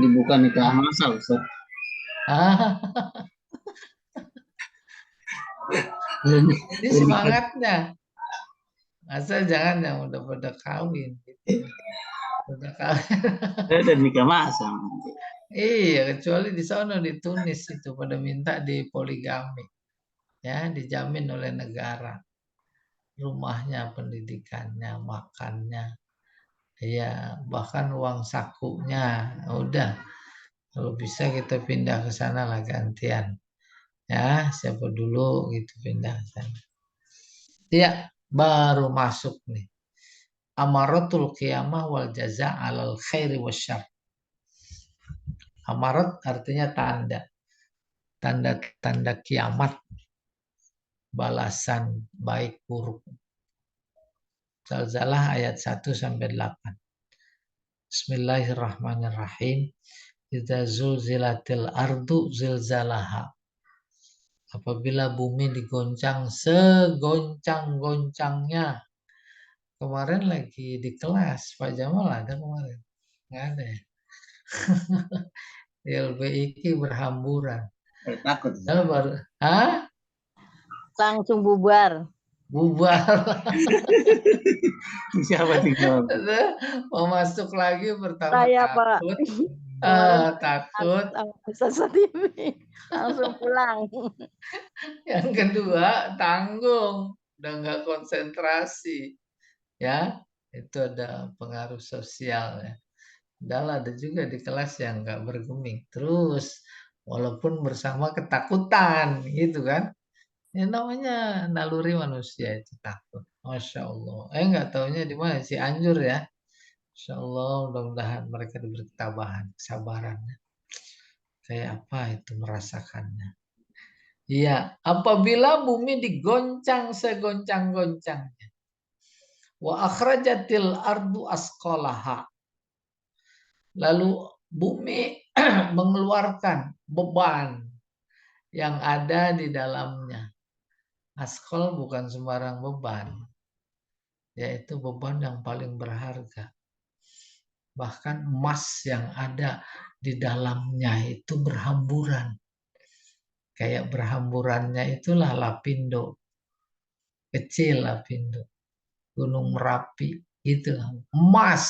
dibuka nikah masal, Ustaz. Ah, Ini ini semangatnya. Asal jangan yang udah pada kawin gitu. Udah kawin. ada nikah masal. Iya, kecuali di sana di Tunis itu pada minta di poligami. Ya, dijamin oleh negara. Rumahnya, pendidikannya, makannya. Iya, bahkan uang sakunya. Udah, kalau bisa kita pindah ke sana lah gantian. Ya, siapa dulu gitu pindah ke sana. Iya, baru masuk nih. Amaratul qiyamah wal jaza alal khairi wasyar. Amarat artinya tanda. Tanda-tanda kiamat. Balasan baik buruk. Zalzalah ayat 1-8. Bismillahirrahmanirrahim. Idza zulzilatil ardu zilzalaha. Apabila bumi digoncang segoncang-goncangnya. Kemarin lagi di kelas, Pak Jamal ada kemarin? Nggak ada ya? Di LBIK berhamburan. Takut. Lalu baru, hah? Langsung bubar. Bubar. Siapa tinggal? Mau masuk lagi pertama Saya Pak. takut. Kemarin Takut. sama TV. Langsung pulang. Yang kedua tanggung. Udah nggak konsentrasi. Ya, itu ada pengaruh sosial ya. Udah ada juga di kelas yang nggak bergeming. Terus, walaupun bersama ketakutan gitu kan. Ya namanya naluri manusia itu takut. Masya Allah. Nggak taunya di mana sih Cianjur ya. Masya Allah, mudah-mudahan mereka diberi ketabahan, kesabaran. Kayak apa itu merasakannya. Iya, apabila bumi digoncang segoncang-goncangnya. Wa akhrajatil ardu asqalaha. Lalu bumi mengeluarkan beban yang ada di dalamnya. Askol bukan sembarang beban, yaitu beban yang paling berharga. Bahkan emas yang ada di dalamnya itu berhamburan. Kayak berhamburannya itulah Lapindo. Kecil Lapindo. Gunung Merapi. Itu emas.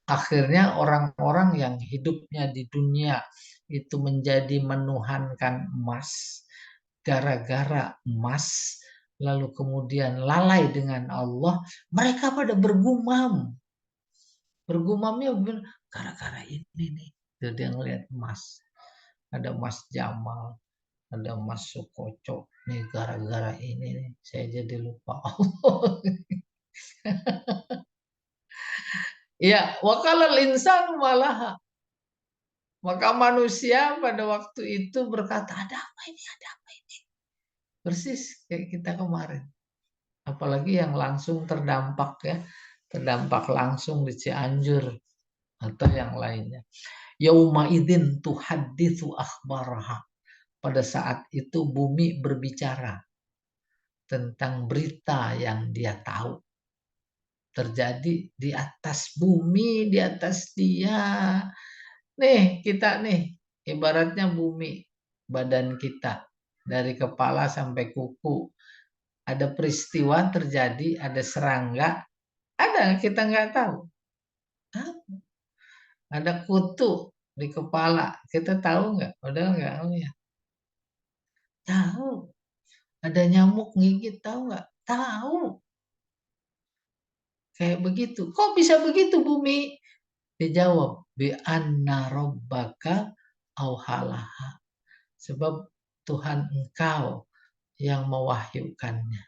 Akhirnya orang-orang yang hidupnya di dunia itu menjadi menuhankan emas. Gara-gara emas. Lalu kemudian lalai dengan Allah. Mereka pada bergumam. Bergumamnya gara-gara ini nih. Tuh dia ngeliat emas. Ada emas Jamal. Ada emas Sukoco. Nih gara-gara ini nih. Saya jadi lupa Allah. Ya, wakalal insan malah. Maka manusia pada waktu itu berkata, ada apa ini, ada apa ini. Persis kayak kita kemarin. Apalagi yang langsung terdampak ya. Terdampak langsung di Cianjur. Atau yang lainnya. Yauma idzin tuhaditsu akhbaraha. Pada saat itu bumi berbicara tentang berita yang dia tahu. Terjadi di atas bumi, di atas dia. Nih, kita nih, ibaratnya bumi, badan kita. Dari kepala sampai kuku. Ada peristiwa terjadi, ada serangga. Ada, kita nggak tahu. Ada kutu di kepala. Kita tahu nggak? Udah nggak tahu ya. Tahu. Ada nyamuk gigit, tahu nggak? Tahu. Kayak begitu. Kok bisa begitu bumi? Dijawab. Bi anna rabbaka auhalaha. Sebab Tuhan engkau yang mewahyukannya.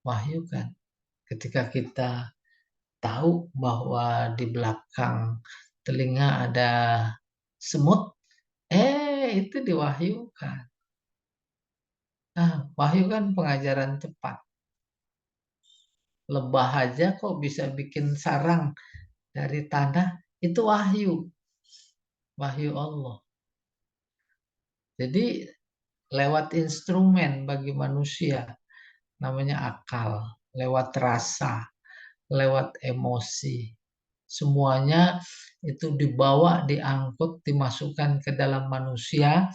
Wahyukan. Ketika kita tahu bahwa di belakang telinga ada semut, itu diwahyukan. Nah, wahyu kan pengajaran cepat. Lebah aja kok bisa bikin sarang dari tanah, itu wahyu. Wahyu Allah. Jadi lewat instrumen bagi manusia, namanya akal, lewat rasa, lewat emosi. Semuanya itu dibawa, diangkut, dimasukkan ke dalam manusia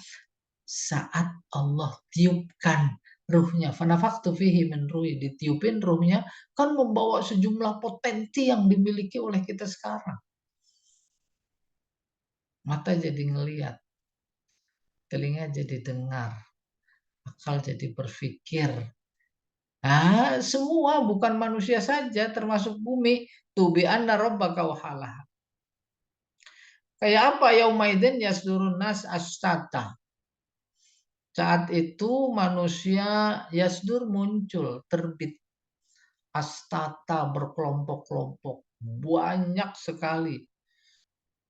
saat Allah tiupkan ruhnya. Fanafaktu fihi min ruhi, ditiupin ruhnya, kan membawa sejumlah potensi yang dimiliki oleh kita sekarang. Mata jadi ngelihat, telinga jadi dengar, akal jadi berpikir. Nah, semua bukan manusia saja, termasuk bumi. Tubi anna rabbaka wahalaha. Kayak apa? Yaumaidin yasdurun nas astata. Saat itu manusia yasdur muncul, terbit. Astata berkelompok-kelompok. Banyak sekali.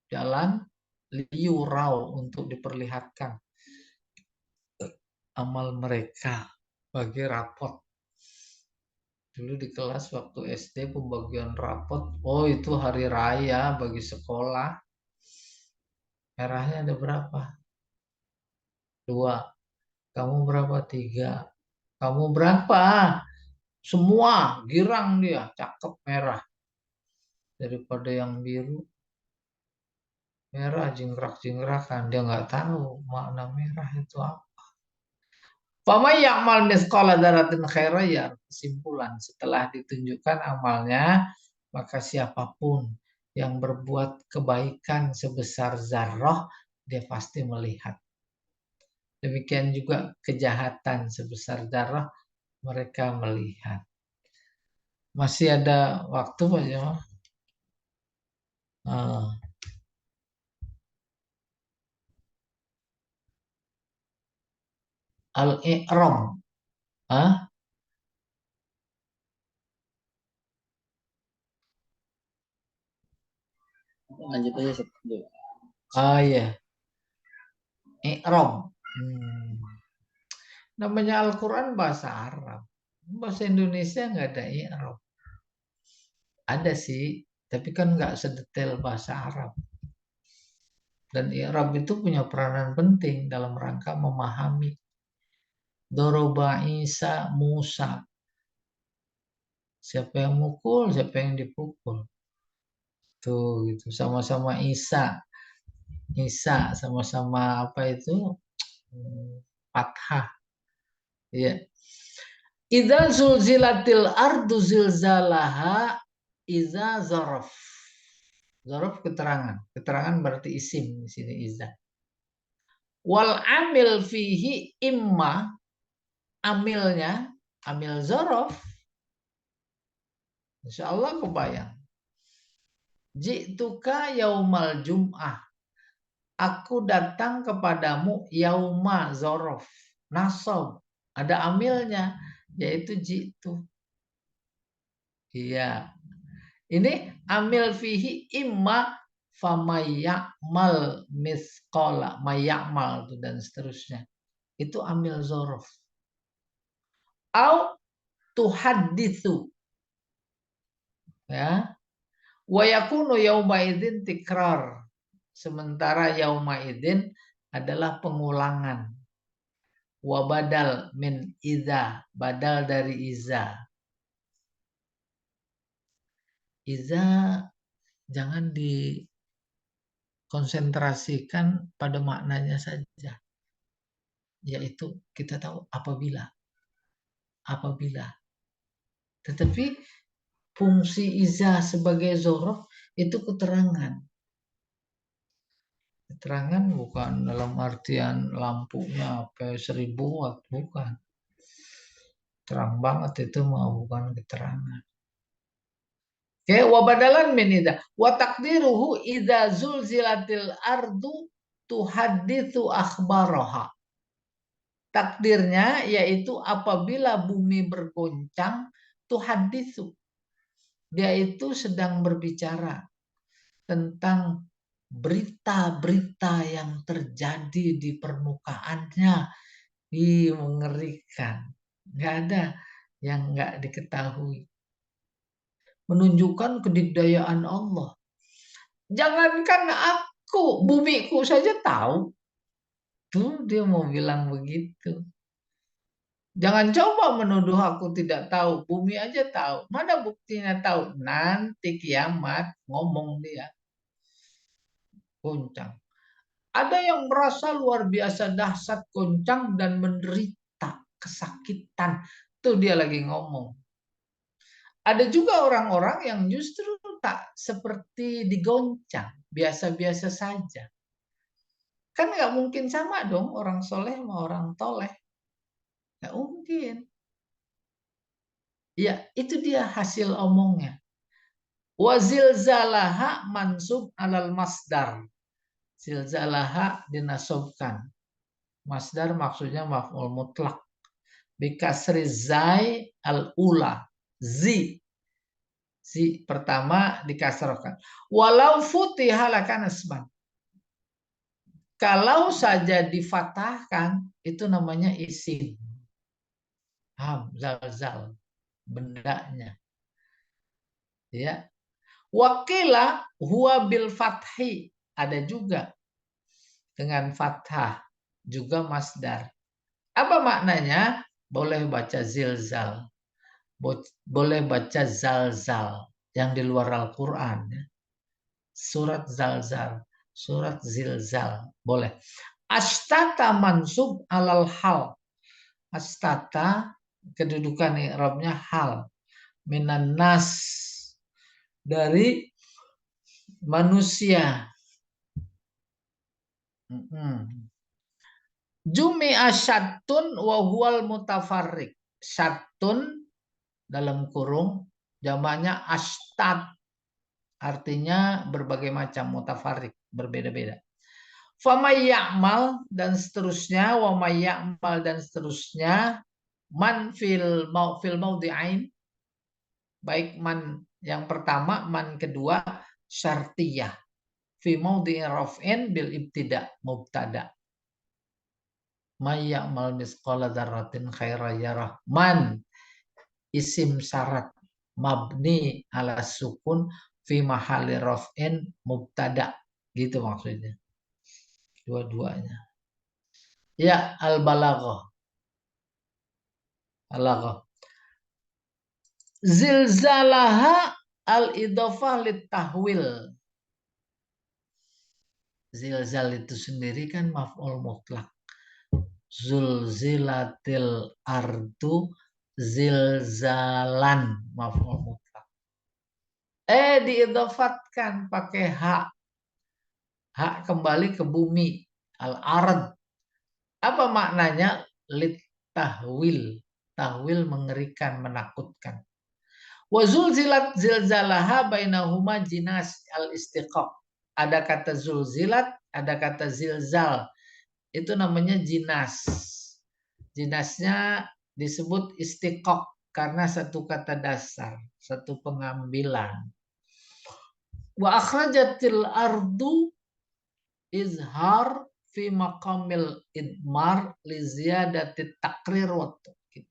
Jalan liurau untuk diperlihatkan amal mereka bagi rapot. Dulu di kelas waktu SD pembagian rapot, oh itu hari raya bagi sekolah. Merahnya ada berapa? 2. Kamu berapa? 3. Kamu berapa? Semua girang dia, cakep merah. Daripada yang biru. Merah jingkrak-jingkrakan, dia nggak tahu makna merah itu apa. Faman ya'mal mithqala dzarratin khairan yarah. Kesimpulan, setelah ditunjukkan amalnya, maka siapapun yang berbuat kebaikan sebesar zarrah, dia pasti melihat. Demikian juga kejahatan sebesar zarrah, mereka melihat. Masih ada waktu Pak Jamal? Al-i'ram. Lanjut aja Ustaz. Ya. I'ram. Namanya Al-Quran bahasa Arab. Bahasa Indonesia nggak ada i'ram. Ada sih, tapi kan nggak sedetail bahasa Arab. Dan i'rab itu punya peranan penting dalam rangka memahami. Doroba Isa Musa. Siapa yang mukul, siapa yang dipukul. Tuh gitu, sama-sama Isa. Isa sama-sama apa itu? Fathah. Ya. Idza zulzilatil ardu zilzalaha iza zaraf. Zaraf keterangan. Keterangan berarti isim di sini iza. Wal amil fihi imma, amilnya, amil zaraf. Insyaallah kebayang. Ji'tuka yaumal jum'ah. Aku datang kepadamu yauma zaraf. Nasab. Ada amilnya, yaitu ji'tu. Iya. Ini amil fihi imma famayya'mal misqala, mayya'mal dan seterusnya. Itu amil zaraf. Au tuhadditsu. Ya. Wa yakunu yauma idzin tikrar. Sementara yauma idzin adalah pengulangan. Wa badal min iza, badal dari iza. Iza jangan dikonsentrasikan pada maknanya saja. Yaitu kita tahu apabila. Tetapi fungsi iza sebagai zorof itu keterangan. Keterangan bukan dalam artian lampunya sampai 1000 watt, bukan. Terang banget itu mah bukan keterangan. Oke, wa badalan min idza wa taqdiruhu idza zulzilatil ardu tuhadditsu akhbaraha. Takdirnya yaitu apabila bumi bergoncang tuhadditsu. Dia itu sedang berbicara tentang berita-berita yang terjadi di permukaannya. Mengerikan. Nggak ada yang nggak diketahui. Menunjukkan kedikdayaan Allah. Jangankan aku, bumiku saja tahu. Tuh dia mau bilang begitu. Jangan coba menuduh aku tidak tahu. Bumi aja tahu. Mana buktinya tahu? Nanti kiamat ngomong dia. Goncang. Ada yang merasa luar biasa dahsyat, goncang dan menderita kesakitan. Itu dia lagi ngomong. Ada juga orang-orang yang justru tak seperti digoncang, biasa-biasa saja. Kan nggak mungkin sama dong orang soleh sama orang toleh. Nggak mungkin. Ya, itu dia hasil omongnya. Wazilzalaha mansub alal masdar. Zilzalaha dinasobkan. Masdar maksudnya maf'ul mutlak. Bikasri zai al-ula. Zi. Zi pertama dikasrokan. Walau futiha lakana isman. Kalau saja difatahkan, itu namanya isim. Zalzal. Bendanya. Ya. Wakila huwa bil fathi. Ada juga dengan fathah. Juga masdar. Apa maknanya? Boleh baca zilzal. Boleh baca zalzal. Yang di luar Al-Quran. Surat zalzal. Surat zilzal. Boleh. Ashtata mansub alal hal. Ashtata kedudukan i'rabnya hal. Minan nas. Dari manusia. Jumi'a syattun wa huwal mutafarriq. Syattun dalam kurung jamaknya ashtad. Artinya berbagai macam, mutafarriq, berbeda-beda. Famay ya'mal dan seterusnya, wa may ya'mal dan seterusnya, man fil maudhi'ain, baik man yang pertama, man kedua, syartiyah. Fi maudhi'i raf'in bil ibtida, mubtada. May ya'mal misqala dzarratin khairan yarah. Man isim syarat mabni ala sukun fi mahalli raf'in mubtada. Gitu maksudnya. Dua-duanya. Ya, al-balaghah. Balaghah. Zilzalaha al-idhafah lit-tahwil. Zilzal itu sendiri kan maf'ul mutlak. Zulzilatil ardu zilzalan, maf'ul mutlak. Diidhafatkan pakai hak. Hak kembali ke bumi. Al-ard. Apa maknanya? Lit tahwil. Tahwil mengerikan, menakutkan. Wa zulzilat zilzalaha bainahuma jinas al-istiqaq. Ada kata zulzilat, ada kata zilzal. Itu namanya jinas. Jinasnya disebut istiqaq karena satu kata dasar, satu pengambilan. Wa akhrajatil ardu izhar fi maqamil idmar li ziyadati taqrir wa ta'kid.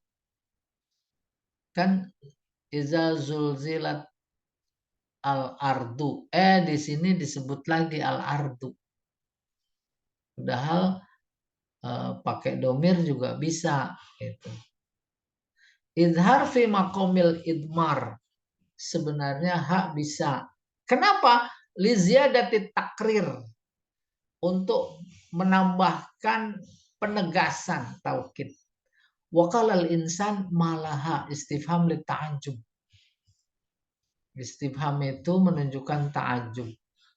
Kan iza zulzilat al-ardu. Di sini disebut lagi al-ardu. Padahal pakai domir juga bisa. Gitu. Izhar fi maqamil idmar. Sebenarnya hak bisa. Kenapa? Li ziyadati takrir. Untuk menambahkan penegasan taukid. Waqalal insan malaha istifham li ta'ajub. Istifham itu menunjukkan ta'ajub.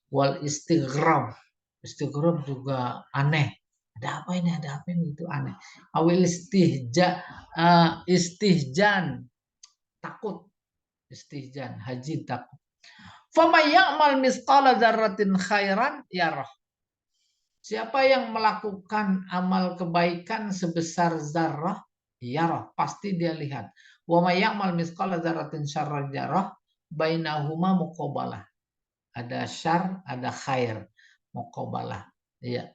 Wal istighrab. Istighrab juga aneh. Ada apa ini? Ada apa ini? Itu aneh. Awil istihjan. Takut. Istihjan. Haji takut. Faman ya'mal misqala dzarratin khairan yarah. Siapa yang melakukan amal kebaikan sebesar zarrah, yarah, pasti dia lihat. Wa may ya'mal misqala dzarratin syarran yarah, bainahuma muqabalah. Ada syar, ada khair, muqabalah. Iya.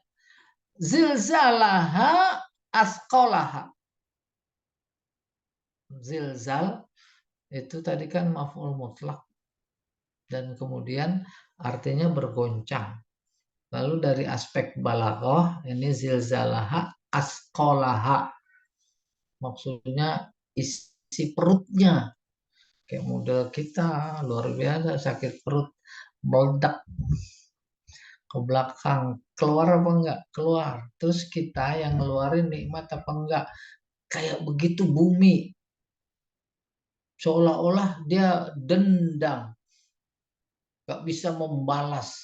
Zilzalaha asqalaha. Zilzal itu tadi kan maf'ul mutlak dan kemudian artinya bergoncang. Lalu dari aspek balaghah ini zilzalaha asqalaha. maksudnya isi perutnya. Kayak model kita luar biasa sakit perut, meledak ke belakang, keluar apa enggak? Keluar. Terus kita yang ngeluarin nikmat apa enggak? Kayak begitu bumi. Seolah-olah dia dendam, gak bisa membalas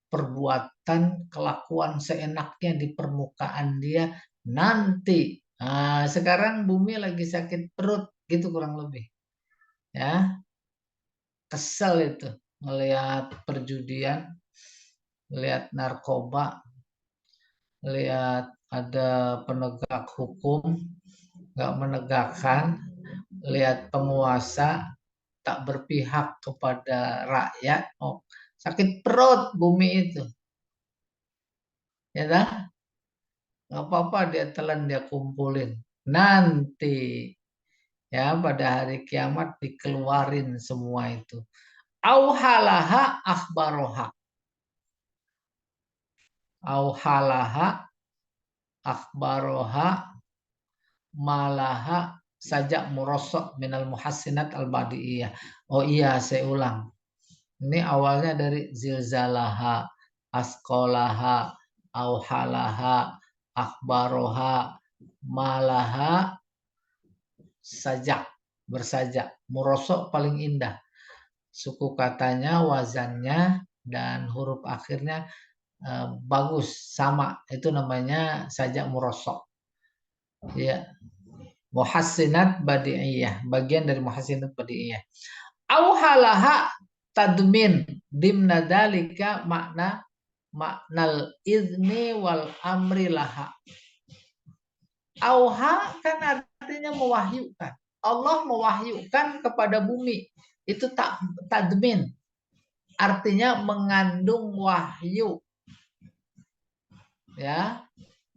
perbuatan kelakuan seenaknya di permukaan dia nanti. Nah, sekarang bumi lagi sakit perut gitu kurang lebih. Ya, kesel itu ngelihat perjudian, ngelihat narkoba, ngelihat ada penegak hukum nggak menegakkan, lihat penguasa tak berpihak kepada rakyat. Oh, sakit perut bumi itu. Ya dah, nggak apa-apa dia telan, dia kumpulin. Nanti ya pada hari kiamat dikeluarin semua itu. Auhalaha akhbaroha. Auhalaha akhbaroha malaha sajak murosok minal muhassinat al-badi'iyah. Oh iya, saya ulang. Ini awalnya dari zilzalaha, askolaha, auhalaha, akhbaroha, malaha, sajak, bersajak. Murosok paling indah. Suku katanya, wazannya, dan huruf akhirnya bagus, sama. Itu namanya sajak murosok. Ya, muhassinat badi'iyah, bagian dari muhassinat badi'iyah. Auhalaha tadmin dimna dalika maknal izni wal amri laha. Auha kan artinya mewahyukan. Allah mewahyukan kepada bumi. Itu tadmin. Artinya mengandung wahyu. Ya,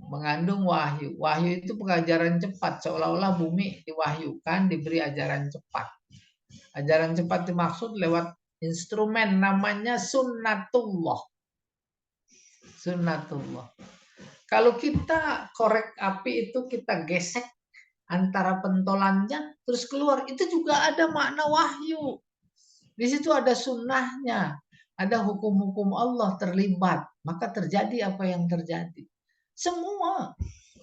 mengandung wahyu. Wahyu itu pengajaran cepat, seolah-olah bumi diwahyukan, diberi ajaran cepat. Ajaran cepat dimaksud lewat instrumen namanya sunnatullah. Sunnatullah. Kalau kita korek api itu kita gesek antara pentolannya terus keluar, itu juga ada makna wahyu. Di situ ada sunnahnya, ada hukum-hukum Allah terlibat, maka terjadi apa yang terjadi. Semua.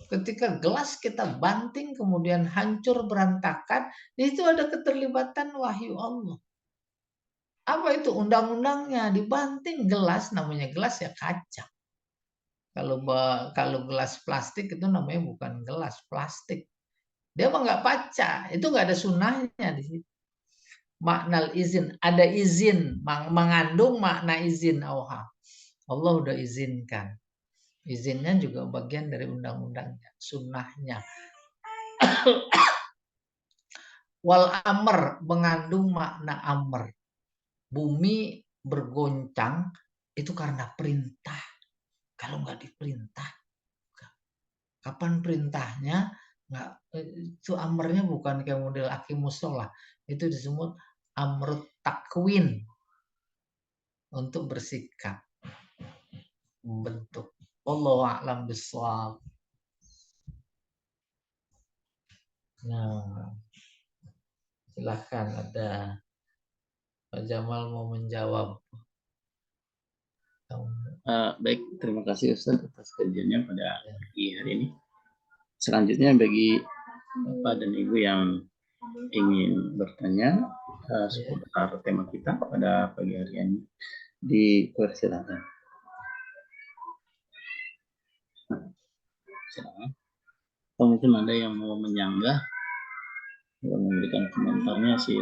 Ketika gelas kita banting kemudian hancur berantakan, di situ ada keterlibatan wahyu Allah. Apa itu undang-undangnya? Dibanting gelas, namanya gelas ya kaca. Kalau gelas plastik itu namanya bukan gelas plastik. Dia mah nggak baca, itu nggak ada sunnahnya di situ. Makna izin, ada izin, mengandung makna izin Allah. Allah udah izinkan. Izinnya juga bagian dari undang-undangnya, sunnahnya. Wal amr mengandung makna amr. Bumi bergoncang itu karena perintah. Kalau nggak diperintah, kapan perintahnya? Nggak, itu amrnya bukan kayak model akimusolah. Itu disebut amrut takwin, untuk bersikap, membentuk. Wallahu a'lam bishawab. Nah, silahkan ada Pak Jamal mau menjawab. Baik, terima kasih Ustaz atas kajiannya pada pagi hari ini. Selanjutnya bagi Bapak dan Ibu yang ingin bertanya seputar tema kita pada pagi hari ini, dipersilakan. Atau mungkin ada yang mau menyanggah, yang memberikan komentarnya sih.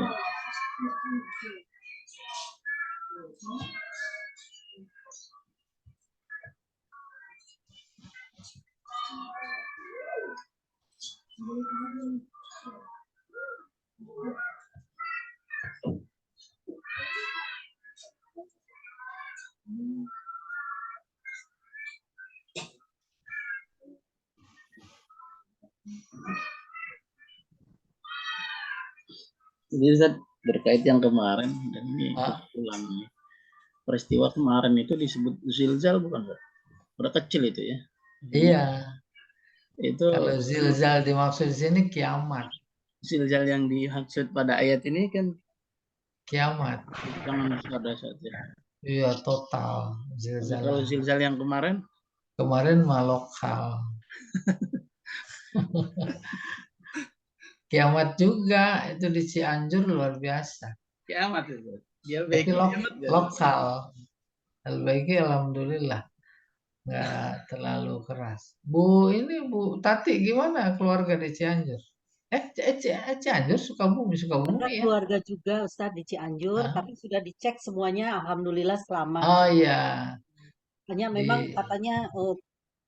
Jadi Ustaz, berkait yang kemarin dan ini ulang peristiwa kemarin itu disebut zilzal bukan Pak? Udah kecil itu ya. Iya. Itu Kalau zilzal dimaksud di sini kiamat. zilzal yang dimaksud pada ayat ini kan Kiamat. jangan pada saja. Iya, total. Tapi Zilzal. kalau zilzal yang kemarin, Kemarin mah lokal. Kiamat juga itu di Cianjur luar biasa. kiamat itu. Dia Tapi baik kiamat kan? lokal. Baiknya alhamdulillah nggak terlalu keras. Bu, ini Bu Tati gimana keluarga di Cianjur? Cianjur Sukabumi Ada ya? keluarga juga Ustadz di Cianjur, Hah? tapi sudah dicek semuanya, alhamdulillah selamat. Oh iya. Hanya memang Di- katanya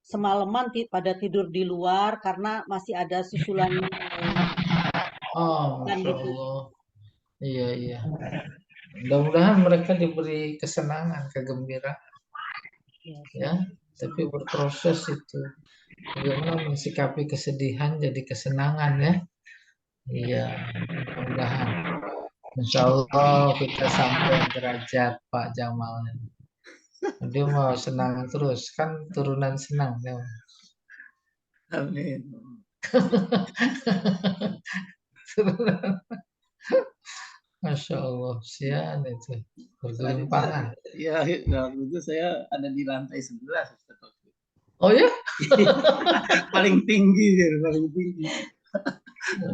semalaman pada tidur di luar karena masih ada susulan Oh, dan Masya gitu. Allah. Iya. Mudah-mudahan mereka diberi kesenangan, kegembiraan. Ya, tapi berproses itu. Bagaimana mensikapi kesedihan jadi kesenangan ya. Iya, mudah-mudahan. Insya Allah kita sampai derajat Pak Jamal. Dia mau senang terus, kan turunan senang. Ya. Amin. Masya Allah, sian itu. Bergelimpahan. Ya, waktu itu saya ada di lantai 11. Oh ya? Paling tinggi.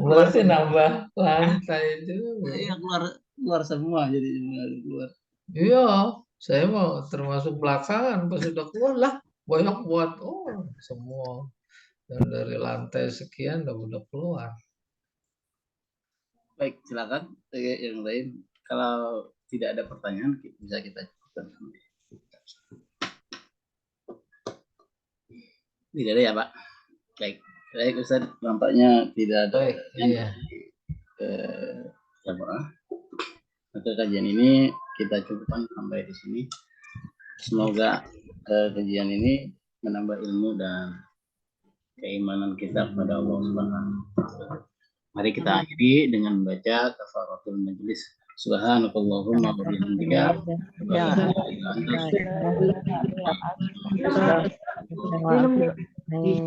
Berarti nambah lantai juga. Iya, keluar semua jadi keluar. Iya, saya mau termasuk belakangan pas sudah keluar lah. Banyak buat semua. Dan dari lantai sekian udah keluar. Baik, silakan yang lain. Kalau tidak ada pertanyaan, bisa kita cukupkan. Tidak ada ya, Pak? Baik Ustaz, nampaknya tidak ada. Baik, iya. Maka kajian ini kita cukupkan sampai di sini. Semoga kajian ini menambah ilmu dan keimanan kita kepada Allah Subhanahu wa Ta'ala. Mari kita akhiri dengan membaca kafaratul majlis. Subhanakallahumma wa bihamdika. Minum nih.